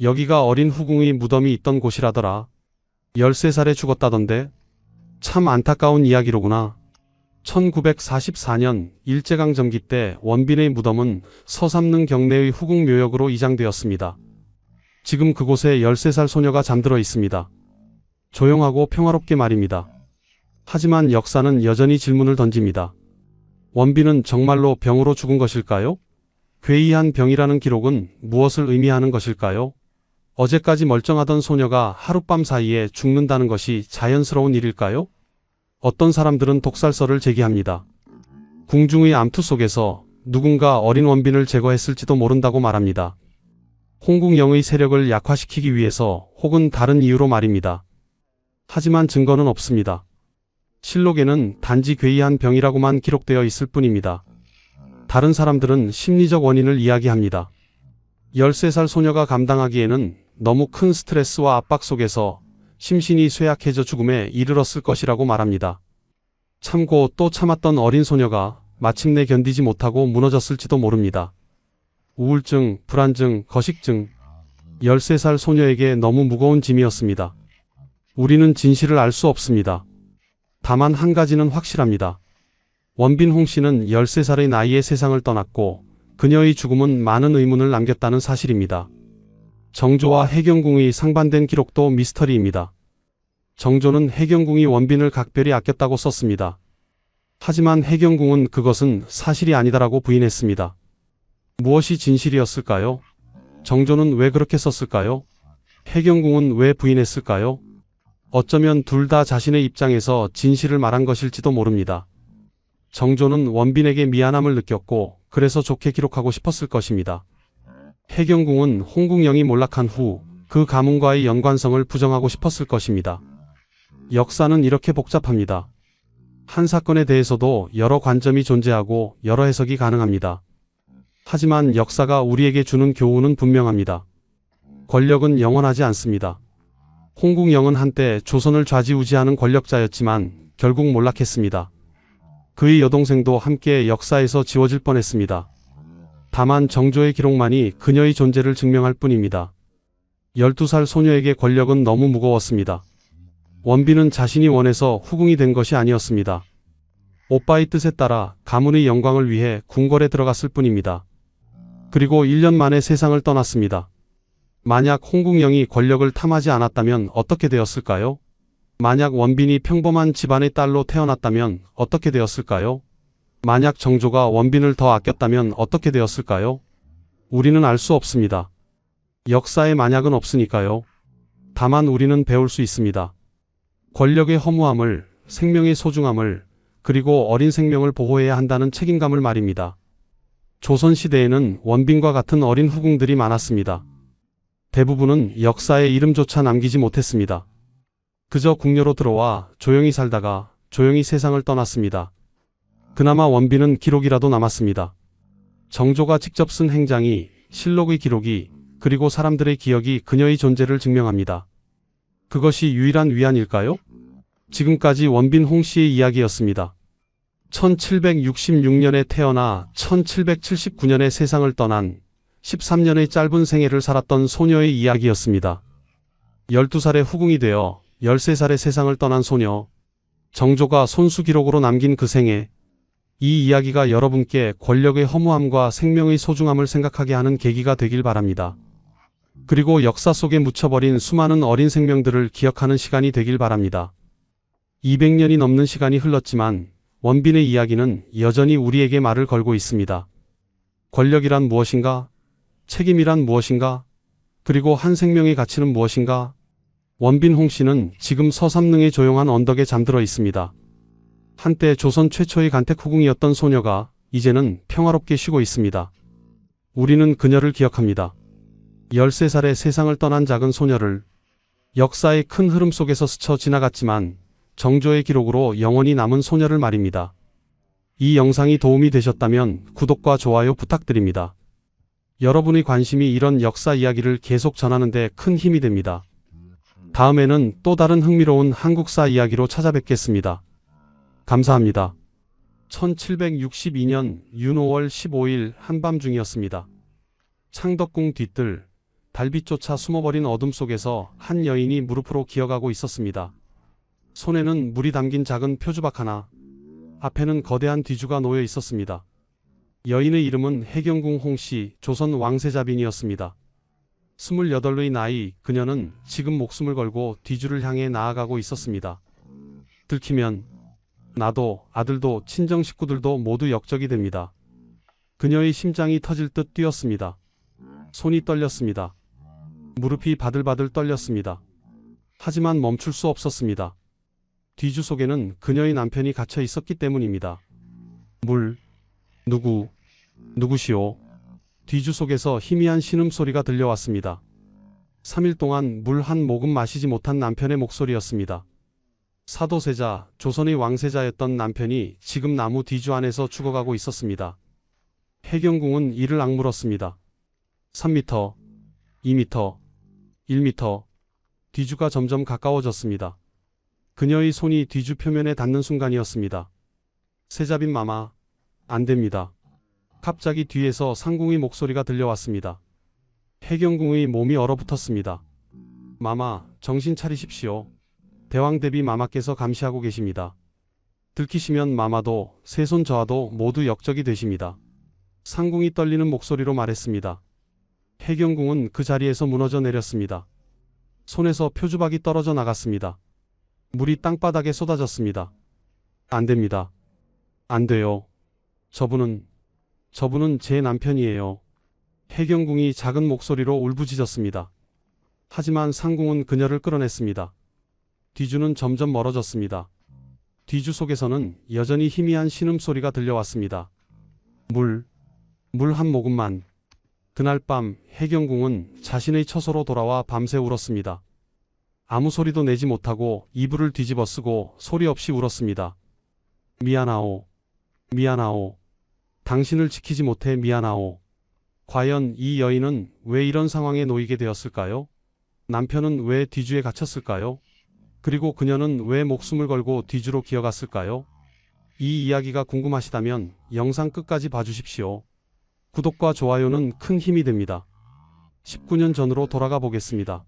여기가 어린 후궁의 무덤이 있던 곳이라더라. 13살에 죽었다던데. 참 안타까운 이야기로구나. 1944년 일제강점기 때 원빈의 무덤은 서삼릉 경내의 후궁 묘역으로 이장되었습니다. 지금 그곳에 13살 소녀가 잠들어 있습니다. 조용하고 평화롭게 말입니다. 하지만 역사는 여전히 질문을 던집니다. 원빈은 정말로 병으로 죽은 것일까요? 괴이한 병이라는 기록은 무엇을 의미하는 것일까요? 어제까지 멀쩡하던 소녀가 하룻밤 사이에 죽는다는 것이 자연스러운 일일까요? 어떤 사람들은 독살설을 제기합니다. 궁중의 암투 속에서 누군가 어린 원빈을 제거했을지도 모른다고 말합니다. 홍국영의 세력을 약화시키기 위해서 혹은 다른 이유로 말입니다. 하지만 증거는 없습니다. 실록에는 단지 괴이한 병이라고만 기록되어 있을 뿐입니다. 다른 사람들은 심리적 원인을 이야기합니다. 13살 소녀가 감당하기에는 너무 큰 스트레스와 압박 속에서 심신이 쇠약해져 죽음에 이르렀을 것이라고 말합니다. 참고 또 참았던 어린 소녀가 마침내 견디지 못하고 무너졌을지도 모릅니다. 우울증, 불안증, 거식증, 13살 소녀에게 너무 무거운 짐이었습니다. 우리는 진실을 알 수 없습니다. 다만 한 가지는 확실합니다. 원빈 홍씨는 13살의 나이에 세상을 떠났고 그녀의 죽음은 많은 의문을 남겼다는 사실입니다. 정조와 해경궁의 상반된 기록도 미스터리입니다. 정조는 해경궁이 원빈을 각별히 아꼈다고 썼습니다. 하지만 해경궁은 그것은 사실이 아니다라고 부인했습니다. 무엇이 진실이었을까요? 정조는 왜 그렇게 썼을까요? 해경궁은 왜 부인했을까요? 어쩌면 둘 다 자신의 입장에서 진실을 말한 것일지도 모릅니다. 정조는 원빈에게 미안함을 느꼈고 그래서 좋게 기록하고 싶었을 것입니다. 해경궁은 홍국영이 몰락한 후 그 가문과의 연관성을 부정하고 싶었을 것입니다. 역사는 이렇게 복잡합니다. 한 사건에 대해서도 여러 관점이 존재하고 여러 해석이 가능합니다. 하지만 역사가 우리에게 주는 교훈은 분명합니다. 권력은 영원하지 않습니다. 홍국영은 한때 조선을 좌지우지하는 권력자였지만 결국 몰락했습니다. 그의 여동생도 함께 역사에서 지워질 뻔했습니다. 다만 정조의 기록만이 그녀의 존재를 증명할 뿐입니다. 12살 소녀에게 권력은 너무 무거웠습니다. 원빈은 자신이 원해서 후궁이 된 것이 아니었습니다. 오빠의 뜻에 따라 가문의 영광을 위해 궁궐에 들어갔을 뿐입니다. 그리고 1년 만에 세상을 떠났습니다. 만약 홍국영이 권력을 탐하지 않았다면 어떻게 되었을까요? 만약 원빈이 평범한 집안의 딸로 태어났다면 어떻게 되었을까요? 만약 정조가 원빈을 더 아꼈다면 어떻게 되었을까요? 우리는 알 수 없습니다. 역사에 만약은 없으니까요. 다만 우리는 배울 수 있습니다. 권력의 허무함을, 생명의 소중함을, 그리고 어린 생명을 보호해야 한다는 책임감을 말입니다. 조선시대에는 원빈과 같은 어린 후궁들이 많았습니다. 대부분은 역사에 이름조차 남기지 못했습니다. 그저 궁녀로 들어와 조용히 살다가 조용히 세상을 떠났습니다. 그나마 원빈은 기록이라도 남았습니다. 정조가 직접 쓴 행장이, 실록의 기록이, 그리고 사람들의 기억이 그녀의 존재를 증명합니다. 그것이 유일한 위안일까요? 지금까지 원빈 홍씨의 이야기였습니다. 1766년에 태어나 1779년에 세상을 떠난 13년의 짧은 생애를 살았던 소녀의 이야기였습니다. 12살의 후궁이 되어 13살의 세상을 떠난 소녀. 정조가 손수 기록으로 남긴 그 생애. 이 이야기가 여러분께 권력의 허무함과 생명의 소중함을 생각하게 하는 계기가 되길 바랍니다. 그리고 역사 속에 묻혀버린 수많은 어린 생명들을 기억하는 시간이 되길 바랍니다. 200년이 넘는 시간이 흘렀지만 원빈의 이야기는 여전히 우리에게 말을 걸고 있습니다. 권력이란 무엇인가? 책임이란 무엇인가? 그리고 한 생명의 가치는 무엇인가? 원빈 홍씨는 지금 서삼릉의 조용한 언덕에 잠들어 있습니다. 한때 조선 최초의 간택 후궁이었던 소녀가 이제는 평화롭게 쉬고 있습니다. 우리는 그녀를 기억합니다. 13살에 세상을 떠난 작은 소녀를. 역사의 큰 흐름 속에서 스쳐 지나갔지만 정조의 기록으로 영원히 남은 소녀를 말입니다. 이 영상이 도움이 되셨다면 구독과 좋아요 부탁드립니다. 여러분의 관심이 이런 역사 이야기를 계속 전하는 데 큰 힘이 됩니다. 다음에는 또 다른 흥미로운 한국사 이야기로 찾아뵙겠습니다. 감사합니다. 1762년 윤5월 15일 한밤중이었습니다. 창덕궁 뒤뜰, 달빛조차 숨어버린 어둠 속에서 한 여인이 무릎으로 기어가고 있었습니다. 손에는 물이 담긴 작은 표주박 하나, 앞에는 거대한 뒤주가 놓여 있었습니다. 여인의 이름은 해경궁 홍씨, 조선 왕세자빈이었습니다. 28의 나이, 그녀는 지금 목숨을 걸고 뒤주를 향해 나아가고 있었습니다. 들키면 나도, 아들도, 친정 식구들도 모두 역적이 됩니다. 그녀의 심장이 터질 듯 뛰었습니다. 손이 떨렸습니다. 무릎이 바들바들 떨렸습니다. 하지만 멈출 수 없었습니다. 뒤주 속에는 그녀의 남편이 갇혀 있었기 때문입니다. 누구시오? 뒤주 속에서 희미한 신음소리가 들려왔습니다. 3일 동안 물 한 모금 마시지 못한 남편의 목소리였습니다. 사도세자, 조선의 왕세자였던 남편이 지금 나무 뒤주 안에서 죽어가고 있었습니다. 해경궁은 이를 악물었습니다. 3m, 2m, 1m. 뒤주가 점점 가까워졌습니다. 그녀의 손이 뒤주 표면에 닿는 순간이었습니다. 세자빈 마마, 안 됩니다. 갑자기 뒤에서 상궁의 목소리가 들려왔습니다. 해경궁의 몸이 얼어붙었습니다. 마마, 정신 차리십시오. 대왕대비 마마께서 감시하고 계십니다. 들키시면 마마도 세손 저하도 모두 역적이 되십니다. 상궁이 떨리는 목소리로 말했습니다. 해경궁은 그 자리에서 무너져 내렸습니다. 손에서 표주박이 떨어져 나갔습니다. 물이 땅바닥에 쏟아졌습니다. 안 됩니다. 안 돼요. 저분은 제 남편이에요. 해경궁이 작은 목소리로 울부짖었습니다. 하지만 상궁은 그녀를 끌어냈습니다. 뒤주는 점점 멀어졌습니다. 뒤주 속에서는 여전히 희미한 신음소리가 들려왔습니다. 물 한 모금만. 그날 밤 해경궁은 자신의 처소로 돌아와 밤새 울었습니다. 아무 소리도 내지 못하고 이불을 뒤집어 쓰고 소리 없이 울었습니다. 미안하오. 미안하오. 당신을 지키지 못해 미안하오. 과연 이 여인은 왜 이런 상황에 놓이게 되었을까요? 남편은 왜 뒤주에 갇혔을까요? 그리고 그녀는 왜 목숨을 걸고 뒤주로 기어갔을까요? 이 이야기가 궁금하시다면 영상 끝까지 봐주십시오. 구독과 좋아요는 큰 힘이 됩니다. 19년 전으로 돌아가 보겠습니다.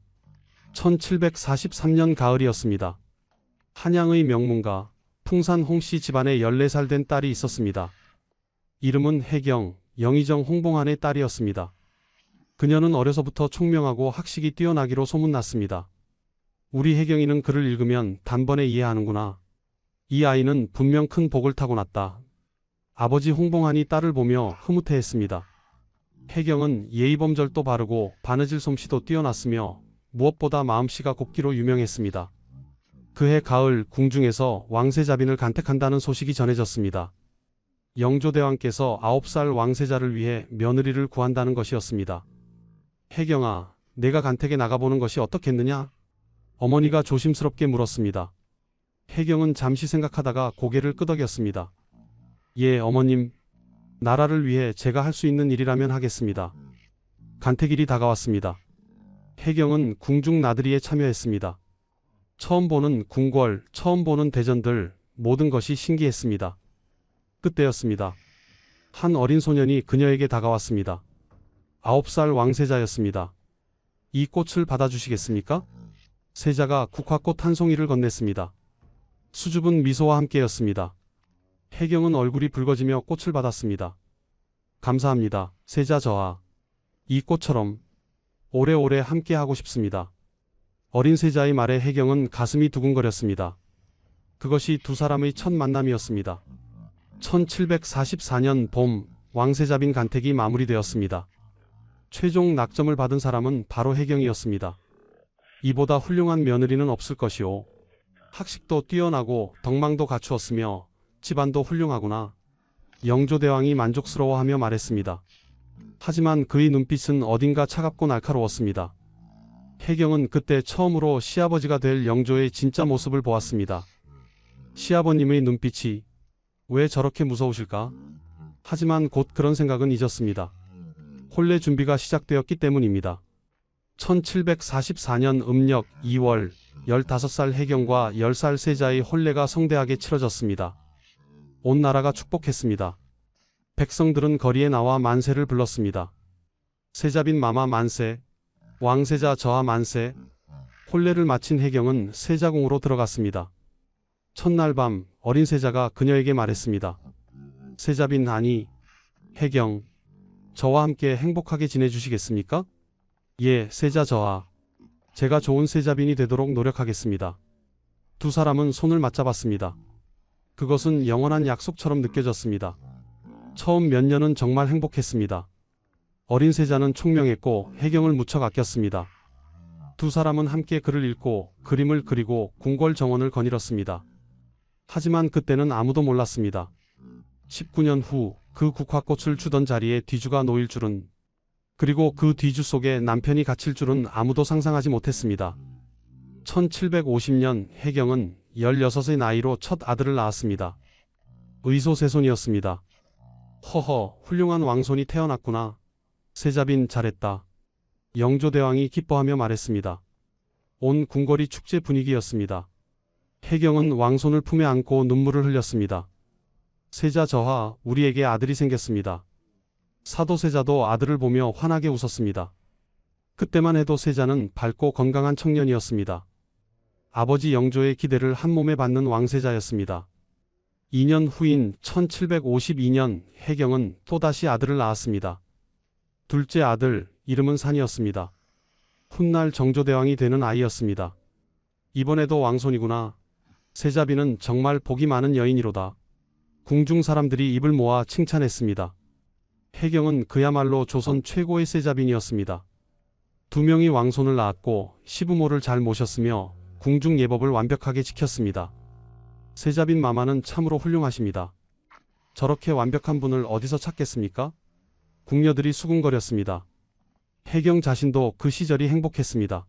1743년 가을이었습니다. 한양의 명문가 풍산 홍씨 집안에 14살 된 딸이 있었습니다. 이름은 해경, 영의정 홍봉안의 딸이었습니다. 그녀는 어려서부터 총명하고 학식이 뛰어나기로 소문났습니다. 우리 혜경이는 글을 읽으면 단번에 이해하는구나. 이 아이는 분명 큰 복을 타고났다. 아버지 홍봉안이 딸을 보며 흐뭇해했습니다. 혜경은 예의범절도 바르고 바느질 솜씨도 뛰어났으며 무엇보다 마음씨가 곱기로 유명했습니다. 그해 가을 궁중에서 왕세자빈을 간택한다는 소식이 전해졌습니다. 영조대왕께서 9살 왕세자를 위해 며느리를 구한다는 것이었습니다. 혜경아, 내가 간택에 나가보는 것이 어떻겠느냐? 어머니가 조심스럽게 물었습니다. 혜경은 잠시 생각하다가 고개를 끄덕였습니다. 예, 어머님. 나라를 위해 제가 할 수 있는 일이라면 하겠습니다. 간택일이 다가왔습니다. 혜경은 궁중 나들이에 참여했습니다. 처음 보는 궁궐, 처음 보는 대전들, 모든 것이 신기했습니다. 그때였습니다. 한 어린 소년이 그녀에게 다가왔습니다. 9살 왕세자였습니다. 이 꽃을 받아주시겠습니까? 세자가 국화꽃 한 송이를 건넸습니다. 수줍은 미소와 함께였습니다. 혜경은 얼굴이 붉어지며 꽃을 받았습니다. 감사합니다. 세자 저하. 이 꽃처럼 오래오래 함께하고 싶습니다. 어린 세자의 말에 혜경은 가슴이 두근거렸습니다. 그것이 두 사람의 첫 만남이었습니다. 1744년 봄 왕세자빈 간택이 마무리되었습니다. 최종 낙점을 받은 사람은 바로 혜경이었습니다. 이보다 훌륭한 며느리는 없을 것이오. 학식도 뛰어나고 덕망도 갖추었으며 집안도 훌륭하구나. 영조대왕이 만족스러워하며 말했습니다. 하지만 그의 눈빛은 어딘가 차갑고 날카로웠습니다. 혜경은 그때 처음으로 시아버지가 될 영조의 진짜 모습을 보았습니다. 시아버님의 눈빛이 왜 저렇게 무서우실까? 하지만 곧 그런 생각은 잊었습니다. 혼례 준비가 시작되었기 때문입니다. 1744년 음력 2월 15살 혜경과 10살 세자의 혼례가 성대하게 치러졌습니다. 온 나라가 축복했습니다. 백성들은 거리에 나와 만세를 불렀습니다. 세자빈 마마 만세, 왕세자 저하 만세. 혼례를 마친 혜경은 세자궁으로 들어갔습니다. 첫날 밤 어린 세자가 그녀에게 말했습니다. 세자빈 아니, 혜경, 저와 함께 행복하게 지내주시겠습니까? 예, 세자 저하. 제가 좋은 세자빈이 되도록 노력하겠습니다. 두 사람은 손을 맞잡았습니다. 그것은 영원한 약속처럼 느껴졌습니다. 처음 몇 년은 정말 행복했습니다. 어린 세자는 총명했고 혜경을 무척 아꼈습니다. 두 사람은 함께 글을 읽고 그림을 그리고 궁궐 정원을 거닐었습니다. 하지만 그때는 아무도 몰랐습니다. 19년 후 그 국화꽃을 주던 자리에 뒤주가 놓일 줄은, 그리고 그 뒤주 속에 남편이 갇힐 줄은 아무도 상상하지 못했습니다. 1750년 혜경은 16의 나이로 첫 아들을 낳았습니다. 의소세손이었습니다. 허허, 훌륭한 왕손이 태어났구나. 세자빈 잘했다. 영조대왕이 기뻐하며 말했습니다. 온 궁궐이 축제 분위기였습니다. 혜경은 왕손을 품에 안고 눈물을 흘렸습니다. 세자 저하, 우리에게 아들이 생겼습니다. 사도세자도 아들을 보며 환하게 웃었습니다. 그때만 해도 세자는 밝고 건강한 청년이었습니다. 아버지 영조의 기대를 한몸에 받는 왕세자였습니다. 2년 후인 1752년 혜경은 또다시 아들을 낳았습니다. 둘째 아들, 이름은 산이었습니다. 훗날 정조대왕이 되는 아이였습니다. 이번에도 왕손이구나. 세자빈은 정말 복이 많은 여인이로다. 궁중 사람들이 입을 모아 칭찬했습니다. 해경은 그야말로 조선 최고의 세자빈이었습니다. 두 명이 왕손을 낳았고 시부모를 잘 모셨으며 궁중 예법을 완벽하게 지켰습니다. 세자빈 마마는 참으로 훌륭하십니다. 저렇게 완벽한 분을 어디서 찾겠습니까? 궁녀들이 수군거렸습니다. 해경 자신도 그 시절이 행복했습니다.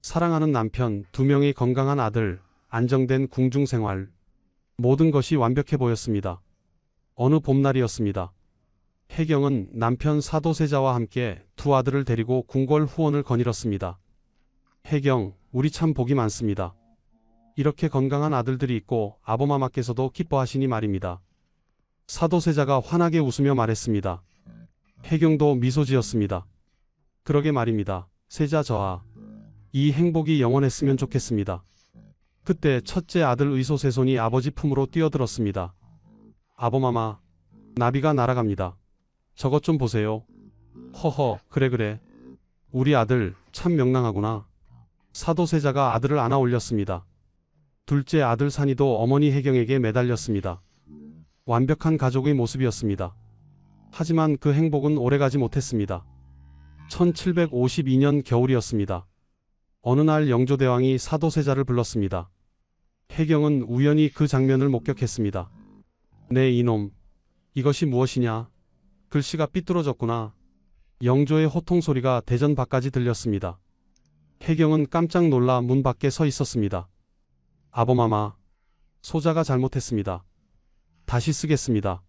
사랑하는 남편, 두 명의 건강한 아들, 안정된 궁중 생활. 모든 것이 완벽해 보였습니다. 어느 봄날이었습니다. 해경은 남편 사도세자와 함께 두 아들을 데리고 궁궐 후원을 거닐었습니다. 해경, 우리 참 복이 많습니다. 이렇게 건강한 아들들이 있고 아버마마께서도 기뻐하시니 말입니다. 사도세자가 환하게 웃으며 말했습니다. 해경도 미소 지었습니다. 그러게 말입니다. 세자 저하. 이 행복이 영원했으면 좋겠습니다. 그때 첫째 아들 의소세손이 아버지 품으로 뛰어들었습니다. 아버마마, 나비가 날아갑니다. 저것 좀 보세요. 허허, 그래. 우리 아들 참 명랑하구나. 사도세자가 아들을 안아 올렸습니다. 둘째 아들 산이도 어머니 해경에게 매달렸습니다. 완벽한 가족의 모습이었습니다. 하지만 그 행복은 오래가지 못했습니다. 1752년 겨울이었습니다. 어느 날 영조대왕이 사도세자를 불렀습니다. 해경은 우연히 그 장면을 목격했습니다. 네 이놈, 이것이 무엇이냐? 글씨가 삐뚤어졌구나. 영조의 호통 소리가 대전 밖까지 들렸습니다. 해경은 깜짝 놀라 문 밖에 서 있었습니다. 아버마마, 소자가 잘못했습니다. 다시 쓰겠습니다.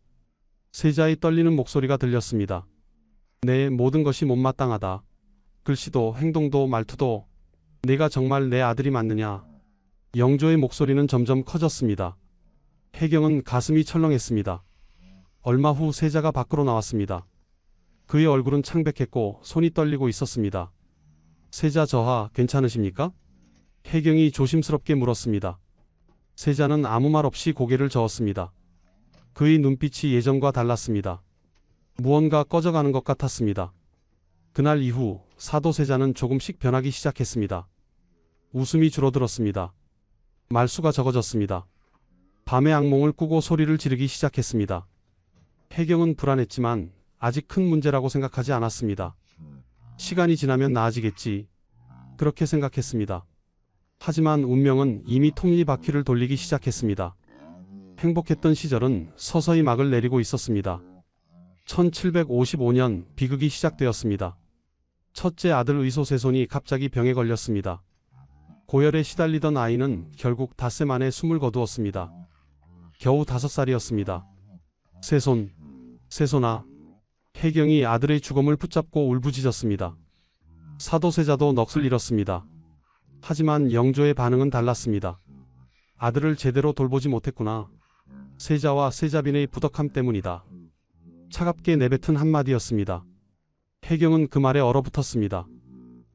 세자의 떨리는 목소리가 들렸습니다. 내 모든 것이 못마땅하다. 글씨도 행동도 말투도. 내가 정말 내 아들이 맞느냐? 영조의 목소리는 점점 커졌습니다. 해경은 가슴이 철렁했습니다. 얼마 후 세자가 밖으로 나왔습니다. 그의 얼굴은 창백했고 손이 떨리고 있었습니다. 세자 저하 괜찮으십니까? 해경이 조심스럽게 물었습니다. 세자는 아무 말 없이 고개를 저었습니다. 그의 눈빛이 예전과 달랐습니다. 무언가 꺼져가는 것 같았습니다. 그날 이후 사도세자는 조금씩 변하기 시작했습니다. 웃음이 줄어들었습니다. 말수가 적어졌습니다. 밤에 악몽을 꾸고 소리를 지르기 시작했습니다. 해경은 불안했지만 아직 큰 문제라고 생각하지 않았습니다. 시간이 지나면 나아지겠지. 그렇게 생각했습니다. 하지만 운명은 이미 톱니바퀴를 돌리기 시작했습니다. 행복했던 시절은 서서히 막을 내리고 있었습니다. 1755년 비극이 시작되었습니다. 첫째 아들 의소세손이 갑자기 병에 걸렸습니다. 고열에 시달리던 아이는 결국 닷새 만에 숨을 거두었습니다. 겨우 5살이었습니다. 세손아. 해경이 아들의 죽음을 붙잡고 울부짖었습니다. 사도세자도 넋을 잃었습니다. 하지만 영조의 반응은 달랐습니다. 아들을 제대로 돌보지 못했구나. 세자와 세자빈의 부덕함 때문이다. 차갑게 내뱉은 한마디였습니다. 해경은 그 말에 얼어붙었습니다.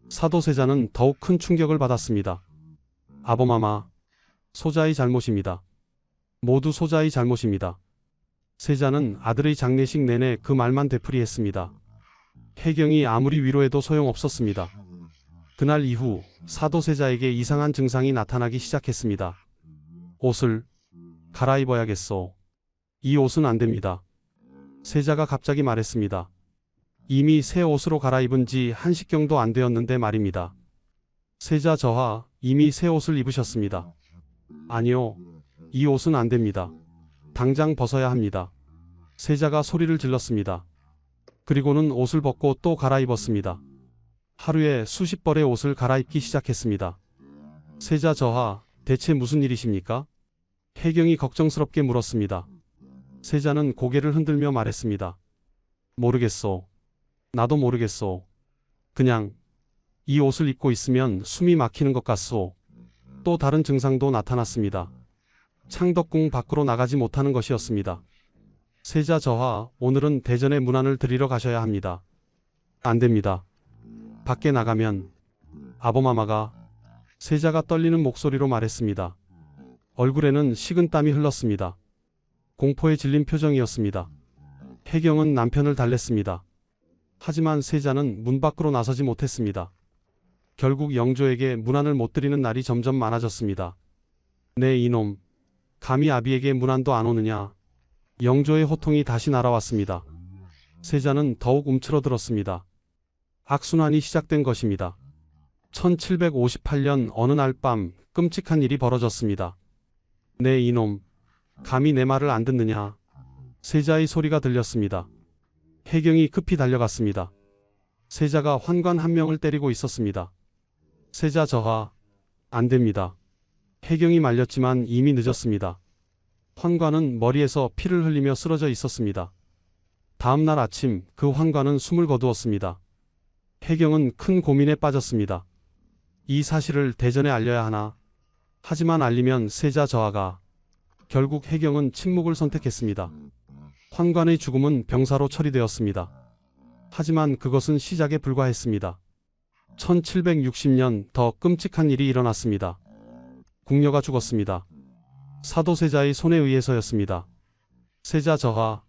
사도세자는 더욱 큰 충격을 받았습니다. 아버마마, 소자의 잘못입니다. 모두 소자의 잘못입니다. 세자는 아들의 장례식 내내 그 말만 되풀이했습니다. 해경이 아무리 위로해도 소용없었습니다. 그날 이후 사도세자에게 이상한 증상이 나타나기 시작했습니다. 옷을 갈아입어야겠소. 이 옷은 안 됩니다. 세자가 갑자기 말했습니다. 이미 새 옷으로 갈아입은 지 한식경도 안 되었는데 말입니다. 세자 저하, 이미 새 옷을 입으셨습니다. 아니요, 이 옷은 안 됩니다. 당장 벗어야 합니다. 세자가 소리를 질렀습니다. 그리고는 옷을 벗고 또 갈아입었습니다. 하루에 수십 벌의 옷을 갈아입기 시작했습니다. 세자 저하, 대체 무슨 일이십니까? 해경이 걱정스럽게 물었습니다. 세자는 고개를 흔들며 말했습니다. 모르겠소. 나도 모르겠소. 그냥 이 옷을 입고 있으면 숨이 막히는 것 같소. 또 다른 증상도 나타났습니다. 창덕궁 밖으로 나가지 못하는 것이었습니다. 세자 저하, 오늘은 대전의 문안을 드리러 가셔야 합니다. 안 됩니다. 밖에 나가면 아버마마가. 세자가 떨리는 목소리로 말했습니다. 얼굴에는 식은땀이 흘렀습니다. 공포에 질린 표정이었습니다. 해경은 남편을 달랬습니다. 하지만 세자는 문 밖으로 나서지 못했습니다. 결국 영조에게 문안을 못 드리는 날이 점점 많아졌습니다. 네 이놈, 감히 아비에게 문안도 안 오느냐. 영조의 호통이 다시 날아왔습니다. 세자는 더욱 움츠러들었습니다. 악순환이 시작된 것입니다. 1758년 어느 날 밤 끔찍한 일이 벌어졌습니다. 네 이놈, 감히 내 말을 안 듣느냐. 세자의 소리가 들렸습니다. 해경이 급히 달려갔습니다. 세자가 환관 한 명을 때리고 있었습니다. 세자 저하, 안 됩니다. 해경이 말렸지만 이미 늦었습니다. 환관은 머리에서 피를 흘리며 쓰러져 있었습니다. 다음 날 아침 그 환관은 숨을 거두었습니다. 해경은 큰 고민에 빠졌습니다. 이 사실을 대전에 알려야 하나? 하지만 알리면 세자 저하가. 결국 해경은 침묵을 선택했습니다. 환관의 죽음은 병사로 처리되었습니다. 하지만 그것은 시작에 불과했습니다. 1760년 더 끔찍한 일이 일어났습니다. 궁녀가 죽었습니다. 사도세자의 손에 의해서였습니다. 세자 저하,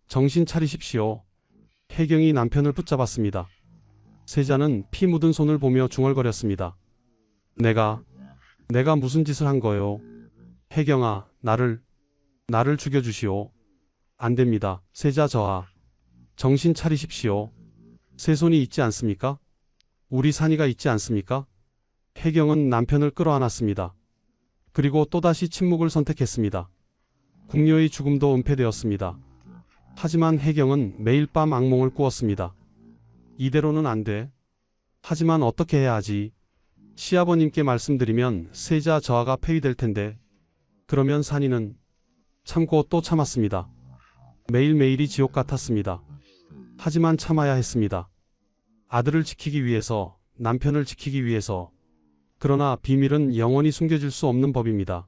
정신 차리십시오. 해경이 남편을 붙잡았습니다. 세자는 피 묻은 손을 보며 중얼거렸습니다. 내가 무슨 짓을 한 거요? 해경아, 나를 죽여주시오. 안 됩니다. 세자 저하, 정신 차리십시오. 세 손이 있지 않습니까? 우리 산이가 있지 않습니까? 해경은 남편을 끌어안았습니다. 그리고 또다시 침묵을 선택했습니다. 궁녀의 죽음도 은폐되었습니다. 하지만 해경은 매일 밤 악몽을 꾸었습니다. 이대로는 안 돼. 하지만 어떻게 해야 하지? 시아버님께 말씀드리면 세자 저하가 폐위될 텐데. 그러면 산이는? 참고 또 참았습니다. 매일매일이 지옥 같았습니다. 하지만 참아야 했습니다. 아들을 지키기 위해서, 남편을 지키기 위해서. 그러나 비밀은 영원히 숨겨질 수 없는 법입니다.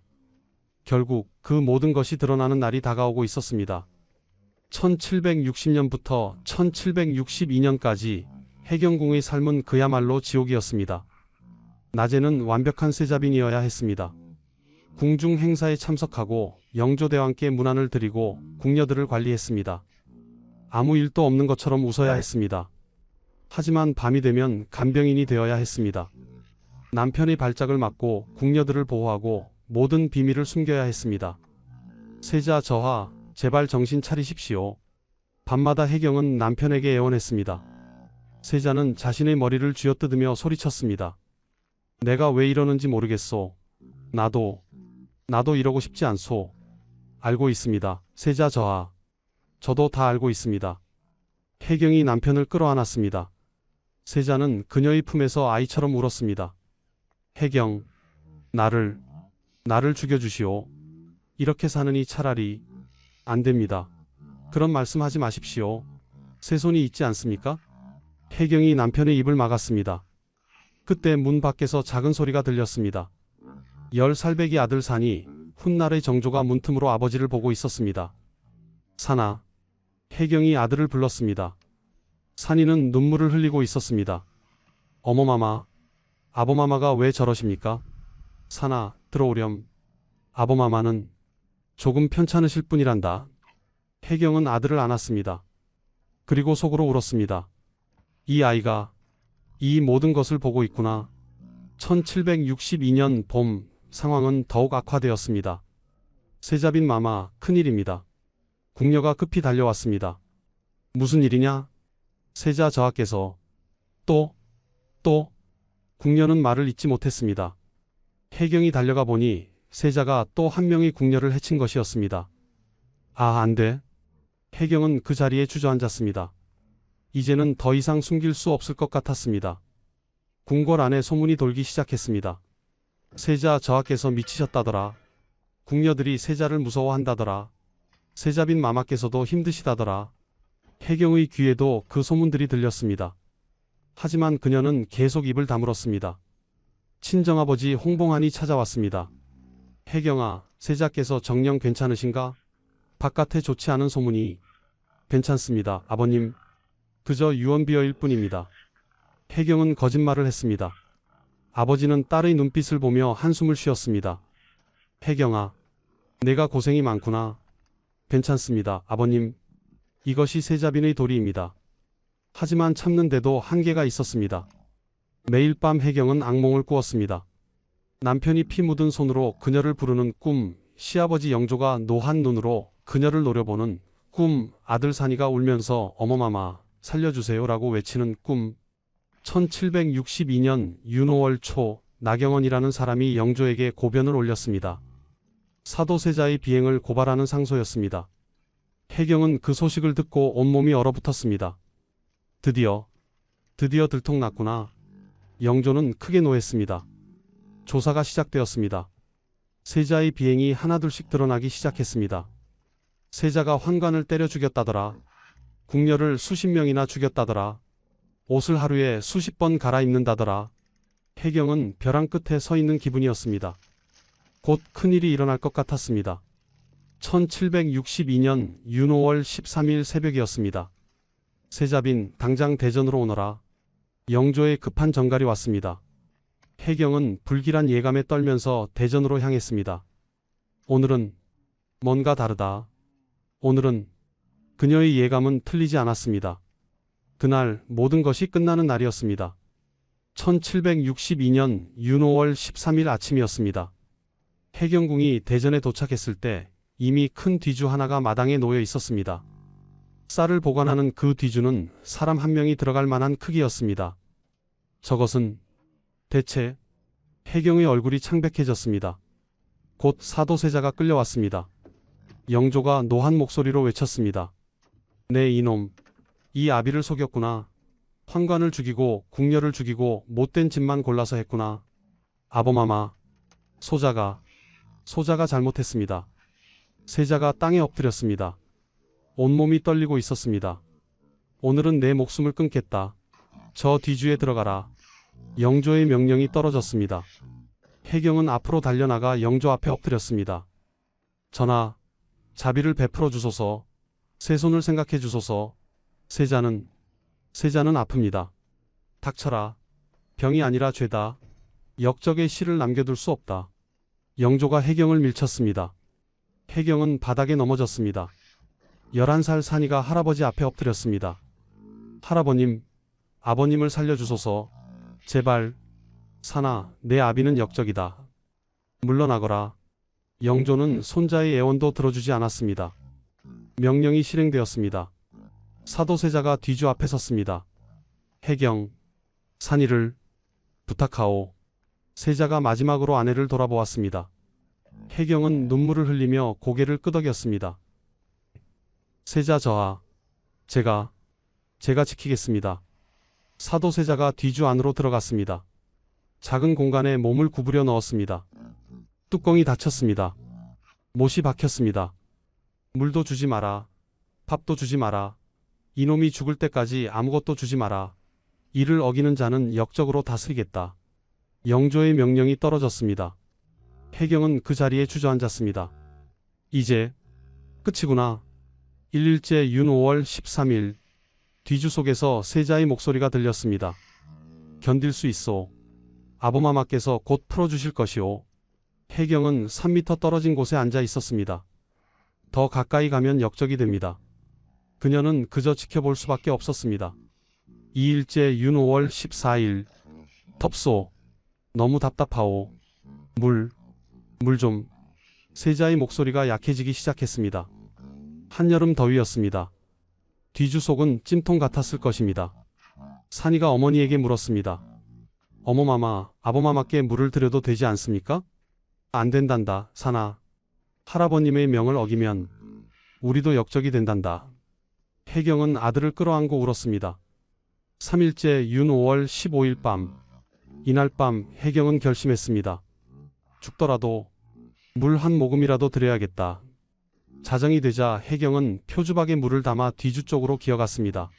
결국 그 모든 것이 드러나는 날이 다가오고 있었습니다. 1760년부터 1762년까지 해경궁의 삶은 그야말로 지옥이었습니다. 낮에는 완벽한 세자빈이어야 했습니다. 궁중 행사에 참석하고 영조대왕께 문안을 드리고 궁녀들을 관리했습니다. 아무 일도 없는 것처럼 웃어야 했습니다. 하지만 밤이 되면 간병인이 되어야 했습니다. 남편의 발작을 막고 궁녀들을 보호하고 모든 비밀을 숨겨야 했습니다. 세자 저하, 제발 정신 차리십시오. 밤마다 해경은 남편에게 애원했습니다. 세자는 자신의 머리를 쥐어뜯으며 소리쳤습니다. 내가 왜 이러는지 모르겠소. 나도 이러고 싶지 않소. 알고 있습니다. 세자 저하, 저도 다 알고 있습니다. 해경이 남편을 끌어안았습니다. 세자는 그녀의 품에서 아이처럼 울었습니다. 해경, 나를 죽여주시오. 이렇게 사느니 차라리. 안 됩니다. 그런 말씀하지 마십시오. 세 손이 있지 않습니까? 해경이 남편의 입을 막았습니다. 그때 문 밖에서 작은 소리가 들렸습니다. 10살배기 아들 산이 훗날의 정조가 문틈으로 아버지를 보고 있었습니다. 산아. 해경이 아들을 불렀습니다. 산이는 눈물을 흘리고 있었습니다. 어머마마, 아버마마가 왜 저러십니까? 산아, 들어오렴. 아버마마는 조금 편찮으실 뿐이란다. 해경은 아들을 안았습니다. 그리고 속으로 울었습니다. 이 아이가 이 모든 것을 보고 있구나. 1762년 봄, 상황은 더욱 악화되었습니다. 세자빈 마마, 큰일입니다. 궁녀가 급히 달려왔습니다. 무슨 일이냐? 세자 저하께서. 또? 궁녀는 말을 잇지 못했습니다. 해경이 달려가 보니 세자가 또 한 명의 궁녀를 해친 것이었습니다. 아, 안 돼. 해경은 그 자리에 주저앉았습니다. 이제는 더 이상 숨길 수 없을 것 같았습니다. 궁궐 안에 소문이 돌기 시작했습니다. 세자 저하께서 미치셨다더라. 궁녀들이 세자를 무서워한다더라. 세자빈 마마께서도 힘드시다더라. 해경의 귀에도 그 소문들이 들렸습니다. 하지만 그녀는 계속 입을 다물었습니다. 친정아버지 홍봉안이 찾아왔습니다. 해경아, 세자께서 정녕 괜찮으신가? 바깥에 좋지 않은 소문이. 괜찮습니다, 아버님. 그저 유언비어일 뿐입니다. 해경은 거짓말을 했습니다. 아버지는 딸의 눈빛을 보며 한숨을 쉬었습니다. 해경아, 내가 고생이 많구나. 괜찮습니다, 아버님. 이것이 세자빈의 도리입니다. 하지만 참는데도 한계가 있었습니다. 매일 밤 해경은 악몽을 꾸었습니다. 남편이 피 묻은 손으로 그녀를 부르는 꿈, 시아버지 영조가 노한 눈으로 그녀를 노려보는 꿈, 아들 산이가 울면서 어머마마 살려주세요라고 외치는 꿈. 1762년 윤오월 초 나경원이라는 사람이 영조에게 고변을 올렸습니다. 사도세자의 비행을 고발하는 상소였습니다. 혜경은 그 소식을 듣고 온몸이 얼어붙었습니다. 드디어 들통났구나. 영조는 크게 노했습니다. 조사가 시작되었습니다. 세자의 비행이 하나둘씩 드러나기 시작했습니다. 세자가 환관을 때려 죽였다더라. 궁녀를 수십 명이나 죽였다더라. 옷을 하루에 수십 번 갈아입는다더라. 혜경은 벼랑 끝에 서 있는 기분이었습니다. 곧 큰일이 일어날 것 같았습니다. 1762년 윤오월 13일 새벽이었습니다. 세자빈 당장 대전으로 오너라. 영조의 급한 전갈이 왔습니다. 혜경은 불길한 예감에 떨면서 대전으로 향했습니다. 오늘은 뭔가 다르다. 오늘은 그녀의 예감은 틀리지 않았습니다. 그날 모든 것이 끝나는 날이었습니다. 1762년 윤오월 13일 아침이었습니다. 혜경궁이 대전에 도착했을 때 이미 큰 뒤주 하나가 마당에 놓여 있었습니다. 쌀을 보관하는 그 뒤주는 사람 한 명이 들어갈 만한 크기였습니다. 저것은 대체 혜경의 얼굴이 창백해졌습니다. 곧 사도세자가 끌려왔습니다. 영조가 노한 목소리로 외쳤습니다. 네 이놈, 이 아비를 속였구나. 환관을 죽이고 궁녀를 죽이고 못된 짓만 골라서 했구나. 아범마마, 소자가 잘못했습니다. 세자가 땅에 엎드렸습니다. 온몸이 떨리고 있었습니다. 오늘은 내 목숨을 끊겠다. 저 뒤주에 들어가라. 영조의 명령이 떨어졌습니다. 혜경은 앞으로 달려나가 영조 앞에 엎드렸습니다. 전하, 자비를 베풀어 주소서. 세 손을 생각해 주소서. 세자는 아픕니다. 닥쳐라. 병이 아니라 죄다. 역적의 시를 남겨둘 수 없다. 영조가 혜경을 밀쳤습니다. 혜경은 바닥에 넘어졌습니다. 11살 산이가 할아버지 앞에 엎드렸습니다. 할아버님, 아버님을 살려주소서. 제발. 산아, 내 아비는 역적이다. 물러나거라. 영조는 손자의 애원도 들어주지 않았습니다. 명령이 실행되었습니다. 사도세자가 뒤주 앞에 섰습니다. 혜경, 산이를 부탁하오. 세자가 마지막으로 아내를 돌아보았습니다. 혜경은 눈물을 흘리며 고개를 끄덕였습니다. 세자 저하, 제가 지키겠습니다. 사도세자가 뒤주 안으로 들어갔습니다. 작은 공간에 몸을 구부려 넣었습니다. 뚜껑이 닫혔습니다. 못이 박혔습니다. 물도 주지 마라. 밥도 주지 마라. 이놈이 죽을 때까지 아무것도 주지 마라. 이를 어기는 자는 역적으로 다스리겠다. 영조의 명령이 떨어졌습니다. 혜경은 그 자리에 주저앉았습니다. 이제 끝이구나. 1일째 윤 5월 13일 뒤주 속에서 세자의 목소리가 들렸습니다. 견딜 수 있소. 아범마마께서 곧 풀어주실 것이오. 혜경은 3m 떨어진 곳에 앉아 있었습니다. 더 가까이 가면 역적이 됩니다. 그녀는 그저 지켜볼 수밖에 없었습니다. 2일째 윤 5월 14일 텁소. 너무 답답하오. 물 좀. 세자의 목소리가 약해지기 시작했습니다. 한여름 더위였습니다. 뒤주 속은 찜통 같았을 것입니다. 산이가 어머니에게 물었습니다. 어머마마, 아버마마께 물을 드려도 되지 않습니까? 안 된단다, 산아. 할아버님의 명을 어기면 우리도 역적이 된단다. 혜경은 아들을 끌어안고 울었습니다. 3일째 윤 5월 15일 밤. 이날 밤 혜경은 결심했습니다. 죽더라도 물 한 모금이라도 드려야겠다. 자정이 되자 혜경은 표주박에 물을 담아 뒤주 쪽으로 기어갔습니다.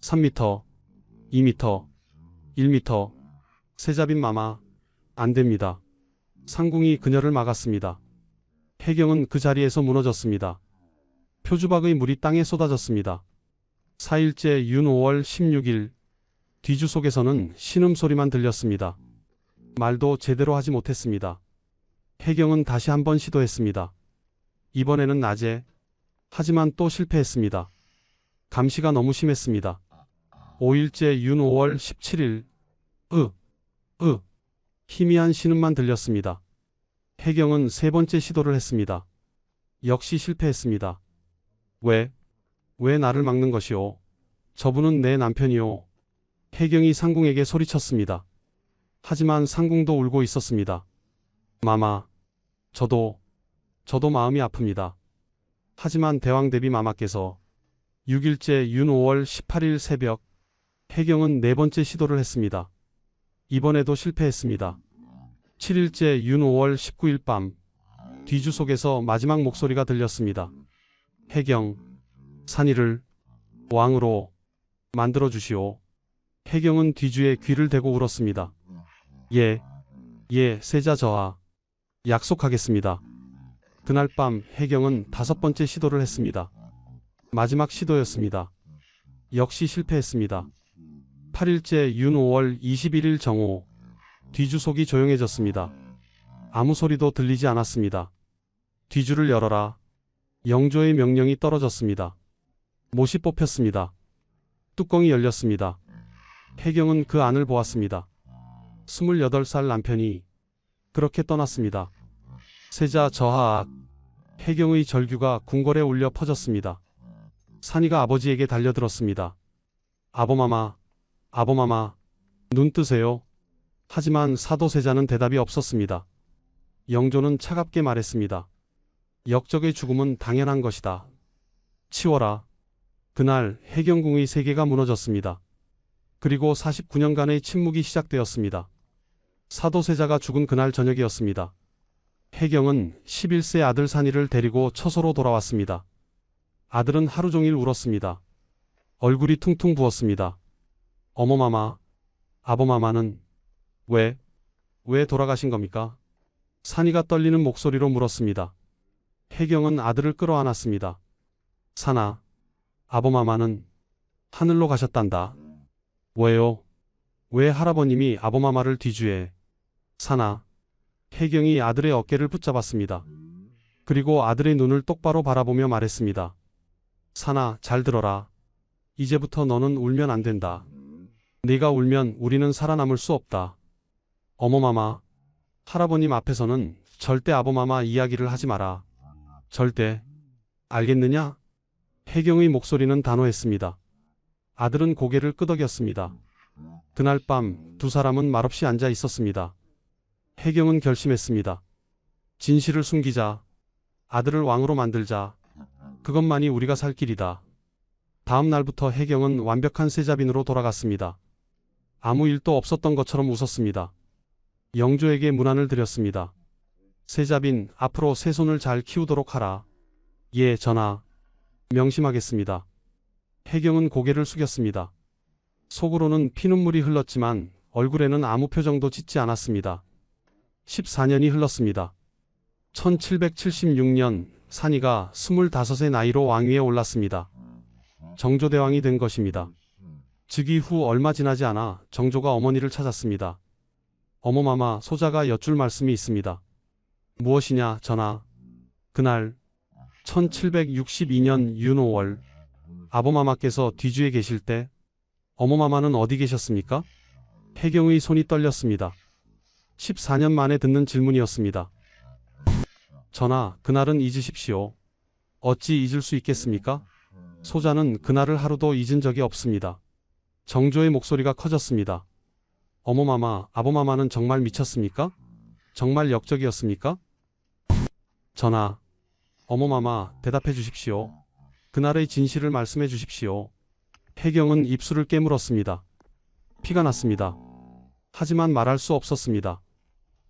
3m, 2m, 1m. 세자빈 마마, 안 됩니다. 상궁이 그녀를 막았습니다. 혜경은 그 자리에서 무너졌습니다. 표주박의 물이 땅에 쏟아졌습니다. 4일째 윤 5월 16일 뒤주 속에서는 신음소리만 들렸습니다. 말도 제대로 하지 못했습니다. 혜경은 다시 한번 시도했습니다. 이번에는 낮에. 하지만 또 실패했습니다. 감시가 너무 심했습니다. 5일째 윤 5월 17일 희미한 신음만 들렸습니다. 혜경은 세 번째 시도를 했습니다. 역시 실패했습니다. 왜 나를 막는 것이오? 저분은 내 남편이오. 혜경이 상궁에게 소리쳤습니다. 하지만 상궁도 울고 있었습니다. 마마, 저도 마음이 아픕니다. 하지만 대왕대비 마마께서 6일째 윤 5월 18일 새벽 혜경은 네 번째 시도를 했습니다. 이번에도 실패했습니다. 7일째 윤 5월 19일 밤 뒤주 속에서 마지막 목소리가 들렸습니다. 혜경, 산이를 왕으로 만들어 주시오. 혜경은 뒤주의 귀를 대고 울었습니다. 예, 세자 저하. 약속하겠습니다. 그날 밤 혜경은 5번째 시도를 했습니다. 마지막 시도였습니다. 역시 실패했습니다. 8일째 윤 5월 21일 정오 뒤주 속이 조용해졌습니다. 아무 소리도 들리지 않았습니다. 뒤주를 열어라. 영조의 명령이 떨어졌습니다. 못이 뽑혔습니다. 뚜껑이 열렸습니다. 혜경은 그 안을 보았습니다. 28살 남편이 그렇게 떠났습니다. 세자 저하악. 혜경의 절규가 궁궐에 울려 퍼졌습니다. 산이가 아버지에게 달려들었습니다. 아보마마, 눈 뜨세요. 하지만 사도세자는 대답이 없었습니다. 영조는 차갑게 말했습니다. 역적의 죽음은 당연한 것이다. 치워라. 그날 혜경궁의 세계가 무너졌습니다. 그리고 49년간의 침묵이 시작되었습니다. 사도세자가 죽은 그날 저녁이었습니다. 혜경은 11세 아들 산이를 데리고 처소로 돌아왔습니다. 아들은 하루 종일 울었습니다. 얼굴이 퉁퉁 부었습니다. 어머마마, 아보마마는 왜 돌아가신 겁니까? 산이가 떨리는 목소리로 물었습니다. 혜경은 아들을 끌어안았습니다. 산아, 아보마마는 하늘로 가셨단다. 왜요? 왜 할아버님이 아보마마를 뒤주해? 산아. 혜경이 아들의 어깨를 붙잡았습니다. 그리고 아들의 눈을 똑바로 바라보며 말했습니다. 산아, 잘 들어라. 이제부터 너는 울면 안 된다. 네가 울면 우리는 살아남을 수 없다. 어머마마, 할아버님 앞에서는 절대 아보마마 이야기를 하지 마라. 절대. 알겠느냐? 혜경의 목소리는 단호했습니다. 아들은 고개를 끄덕였습니다. 그날 밤 두 사람은 말없이 앉아 있었습니다. 혜경은 결심했습니다. 진실을 숨기자. 아들을 왕으로 만들자. 그것만이 우리가 살 길이다. 다음 날부터 혜경은 완벽한 세자빈으로 돌아갔습니다. 아무 일도 없었던 것처럼 웃었습니다. 영조에게 문안을 드렸습니다. 세자빈, 앞으로 세 손을 잘 키우도록 하라. 예, 전하. 명심하겠습니다. 혜경은 고개를 숙였습니다. 속으로는 피눈물이 흘렀지만 얼굴에는 아무 표정도 짓지 않았습니다. 14년이 흘렀습니다. 1776년 산이가 25의 나이로 왕위에 올랐습니다. 정조대왕이 된 것입니다. 즉위 후 얼마 지나지 않아 정조가 어머니를 찾았습니다. 어머마마, 소자가 여쭐 말씀이 있습니다. 무엇이냐, 전하. 그날 1762년 윤 5월 아보마마께서 뒤주에 계실 때 어머마마는 어디 계셨습니까? 혜경의 손이 떨렸습니다. 14년 만에 듣는 질문이었습니다. 전하, 그날은 잊으십시오. 어찌 잊을 수 있겠습니까? 소자는 그날을 하루도 잊은 적이 없습니다. 정조의 목소리가 커졌습니다. 어머마마, 아보마마는 정말 미쳤습니까? 정말 역적이었습니까? 전하, 어머마마, 대답해 주십시오. 그날의 진실을 말씀해 주십시오. 혜경은 입술을 깨물었습니다. 피가 났습니다. 하지만 말할 수 없었습니다.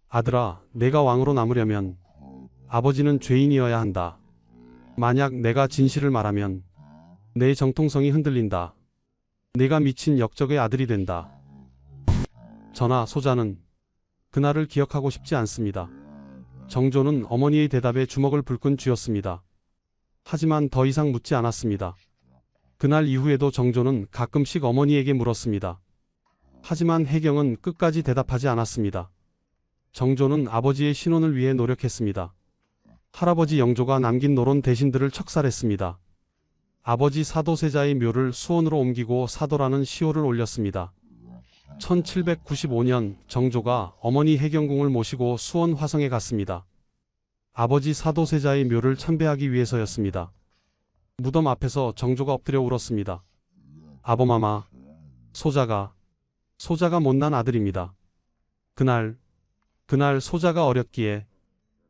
아들아, 내가 왕으로 남으려면 아버지는 죄인이어야 한다. 만약 내가 진실을 말하면 내 정통성이 흔들린다. 내가 미친 역적의 아들이 된다. 전하, 소자는 그날을 기억하고 싶지 않습니다. 정조는 어머니의 대답에 주먹을 불끈 쥐었습니다. 하지만 더 이상 묻지 않았습니다. 그날 이후에도 정조는 가끔씩 어머니에게 물었습니다. 하지만 혜경은 끝까지 대답하지 않았습니다. 정조는 아버지의 신혼을 위해 노력했습니다. 할아버지 영조가 남긴 노론 대신들을 척살했습니다. 아버지 사도세자의 묘를 수원으로 옮기고 사도라는 시호를 올렸습니다. 1795년 정조가 어머니 혜경궁을 모시고 수원 화성에 갔습니다. 아버지 사도세자의 묘를 참배하기 위해서였습니다. 무덤 앞에서 정조가 엎드려 울었습니다. 아범마마, 소자가 못난 아들입니다. 그날 소자가 어렸기에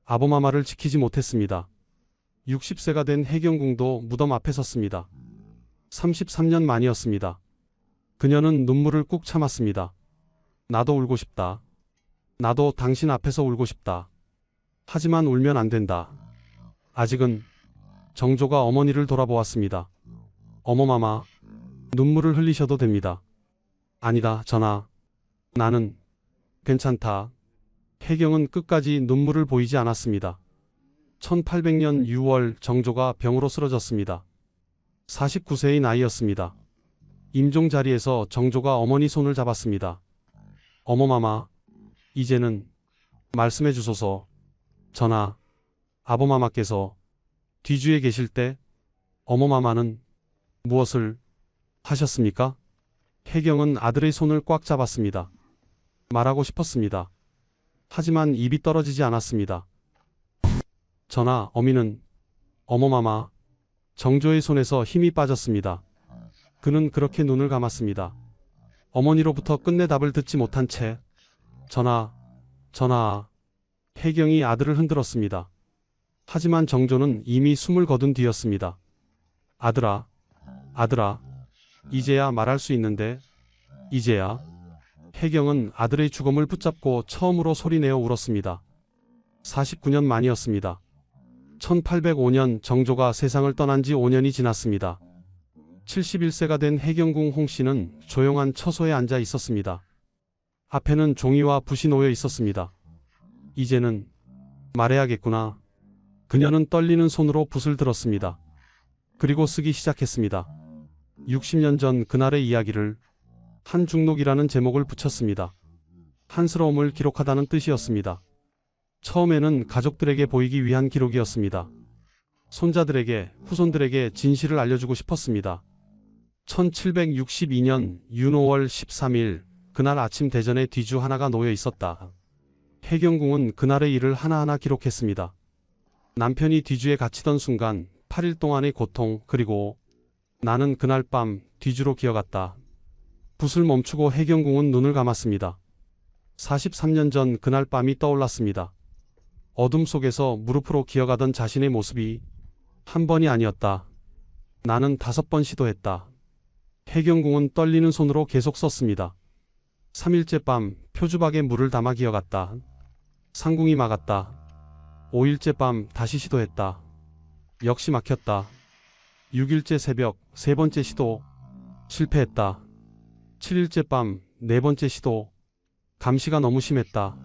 아범마마를 지키지 못했습니다. 60세가 된 해경궁도 무덤 앞에 섰습니다. 33년 만이었습니다. 그녀는 눈물을 꾹 참았습니다. 나도 울고 싶다. 나도 당신 앞에서 울고 싶다. 하지만 울면 안 된다. 아직은. 정조가 어머니를 돌아보았습니다. 어머마마, 눈물을 흘리셔도 됩니다. 아니다, 전하. 나는 괜찮다. 해경은 끝까지 눈물을 보이지 않았습니다. 1800년 6월 정조가 병으로 쓰러졌습니다. 49세의 나이였습니다. 임종 자리에서 정조가 어머니 손을 잡았습니다. 어머마마, 이제는 말씀해 주소서. 전하, 아범마마께서 뒤주에 계실 때 어머마마는 무엇을 하셨습니까? 해경은 아들의 손을 꽉 잡았습니다. 말하고 싶었습니다. 하지만 입이 떨어지지 않았습니다. 전하, 어미는 어머마마. 정조의 손에서 힘이 빠졌습니다. 그는 그렇게 눈을 감았습니다. 어머니로부터 끝내 답을 듣지 못한 채 전하. 해경이 아들을 흔들었습니다. 하지만 정조는 이미 숨을 거둔 뒤였습니다. 아들아, 이제야 말할 수 있는데, 이제야. 해경은 아들의 죽음을 붙잡고 처음으로 소리내어 울었습니다. 49년 만이었습니다. 1805년 정조가 세상을 떠난 지 5년이 지났습니다. 71세가 된 해경궁 홍씨는 조용한 처소에 앉아 있었습니다. 앞에는 종이와 붓이 놓여 있었습니다. 이제는 말해야겠구나. 그녀는 떨리는 손으로 붓을 들었습니다. 그리고 쓰기 시작했습니다. 60년 전 그날의 이야기를 한중록이라는 제목을 붙였습니다. 한스러움을 기록하다는 뜻이었습니다. 처음에는 가족들에게 보이기 위한 기록이었습니다. 손자들에게, 후손들에게 진실을 알려주고 싶었습니다. 1762년 윤5월 13일 그날 아침 대전에 뒤주 하나가 놓여 있었다. 해경궁은 그날의 일을 하나하나 기록했습니다. 남편이 뒤주에 갇히던 순간 8일 동안의 고통, 그리고 나는 그날 밤 뒤주로 기어갔다. 붓을 멈추고 해경궁은 눈을 감았습니다. 43년 전 그날 밤이 떠올랐습니다. 어둠 속에서 무릎으로 기어가던 자신의 모습이 한 번이 아니었다. 나는 5번 시도했다. 해경궁은 떨리는 손으로 계속 썼습니다. 3일째 밤 표주박에 물을 담아 기어갔다. 상궁이 막았다. 5일째 밤 다시 시도했다. 역시 막혔다. 6일째 새벽 3번째 시도. 실패했다. 7일째 밤 4번째 시도. 감시가 너무 심했다.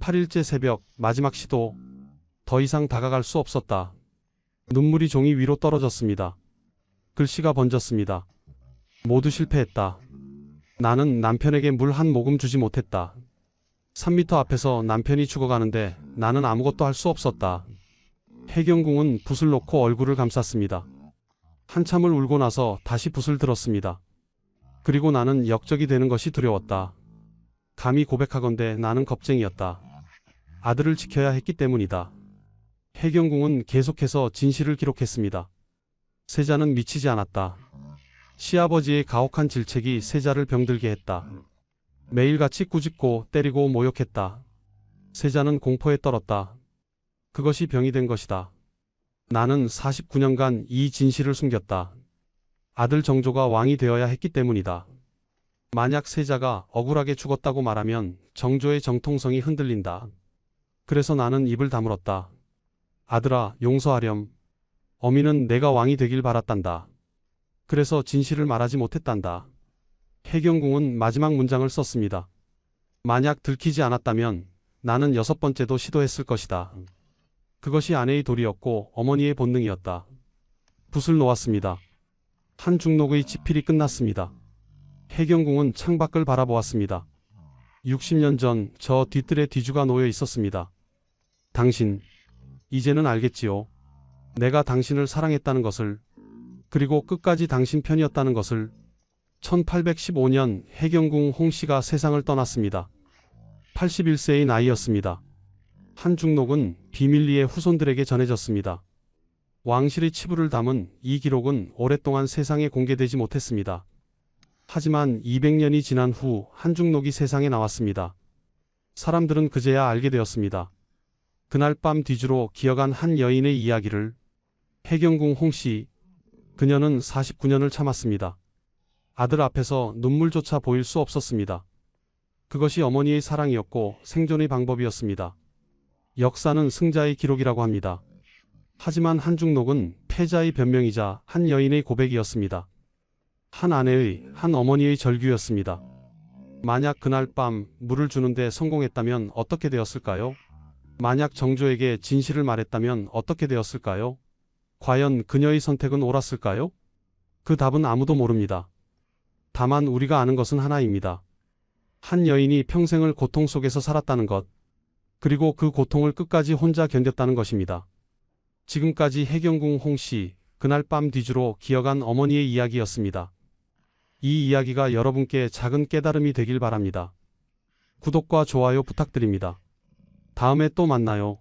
8일째 새벽 마지막 시도. 더 이상 다가갈 수 없었다. 눈물이 종이 위로 떨어졌습니다. 글씨가 번졌습니다. 모두 실패했다. 나는 남편에게 물 한 모금 주지 못했다. 3미터 앞에서 남편이 죽어가는데 나는 아무것도 할 수 없었다. 해경궁은 붓을 놓고 얼굴을 감쌌습니다. 한참을 울고 나서 다시 붓을 들었습니다. 그리고 나는 역적이 되는 것이 두려웠다. 감히 고백하건대 나는 겁쟁이였다. 아들을 지켜야 했기 때문이다. 해경궁은 계속해서 진실을 기록했습니다. 세자는 미치지 않았다. 시아버지의 가혹한 질책이 세자를 병들게 했다. 매일같이 꾸짖고 때리고 모욕했다. 세자는 공포에 떨었다. 그것이 병이 된 것이다. 나는 49년간 이 진실을 숨겼다. 아들 정조가 왕이 되어야 했기 때문이다. 만약 세자가 억울하게 죽었다고 말하면 정조의 정통성이 흔들린다. 그래서 나는 입을 다물었다. 아들아, 용서하렴. 어미는 내가 왕이 되길 바랐단다. 그래서 진실을 말하지 못했단다. 해경궁은 마지막 문장을 썼습니다. 만약 들키지 않았다면 나는 6번째도 시도했을 것이다. 그것이 아내의 도리였고 어머니의 본능이었다. 붓을 놓았습니다. 한중록의 지필이 끝났습니다. 해경궁은 창밖을 바라보았습니다. 60년 전 저 뒤뜰에 뒤주가 놓여 있었습니다. 당신, 이제는 알겠지요. 내가 당신을 사랑했다는 것을, 그리고 끝까지 당신 편이었다는 것을. 1815년 해경궁 홍씨가 세상을 떠났습니다. 81세의 나이였습니다. 한중록은 비밀리에 후손들에게 전해졌습니다. 왕실의 치부를 담은 이 기록은 오랫동안 세상에 공개되지 못했습니다. 하지만 200년이 지난 후 한중록이 세상에 나왔습니다. 사람들은 그제야 알게 되었습니다. 그날 밤 뒤주로 기어간 한 여인의 이야기를. 해경궁 홍씨, 그녀는 49년을 참았습니다. 아들 앞에서 눈물조차 보일 수 없었습니다. 그것이 어머니의 사랑이었고 생존의 방법이었습니다. 역사는 승자의 기록이라고 합니다. 하지만 한중록은 패자의 변명이자 한 여인의 고백이었습니다. 한 아내의, 한 어머니의 절규였습니다. 만약 그날 밤 물을 주는데 성공했다면 어떻게 되었을까요? 만약 정조에게 진실을 말했다면 어떻게 되었을까요? 과연 그녀의 선택은 옳았을까요? 그 답은 아무도 모릅니다. 다만 우리가 아는 것은 하나입니다. 한 여인이 평생을 고통 속에서 살았다는 것, 그리고 그 고통을 끝까지 혼자 견뎠다는 것입니다. 지금까지 해경궁 홍씨, 그날 밤 뒤주로 기어간 어머니의 이야기였습니다. 이 이야기가 여러분께 작은 깨달음이 되길 바랍니다. 구독과 좋아요 부탁드립니다. 다음에 또 만나요.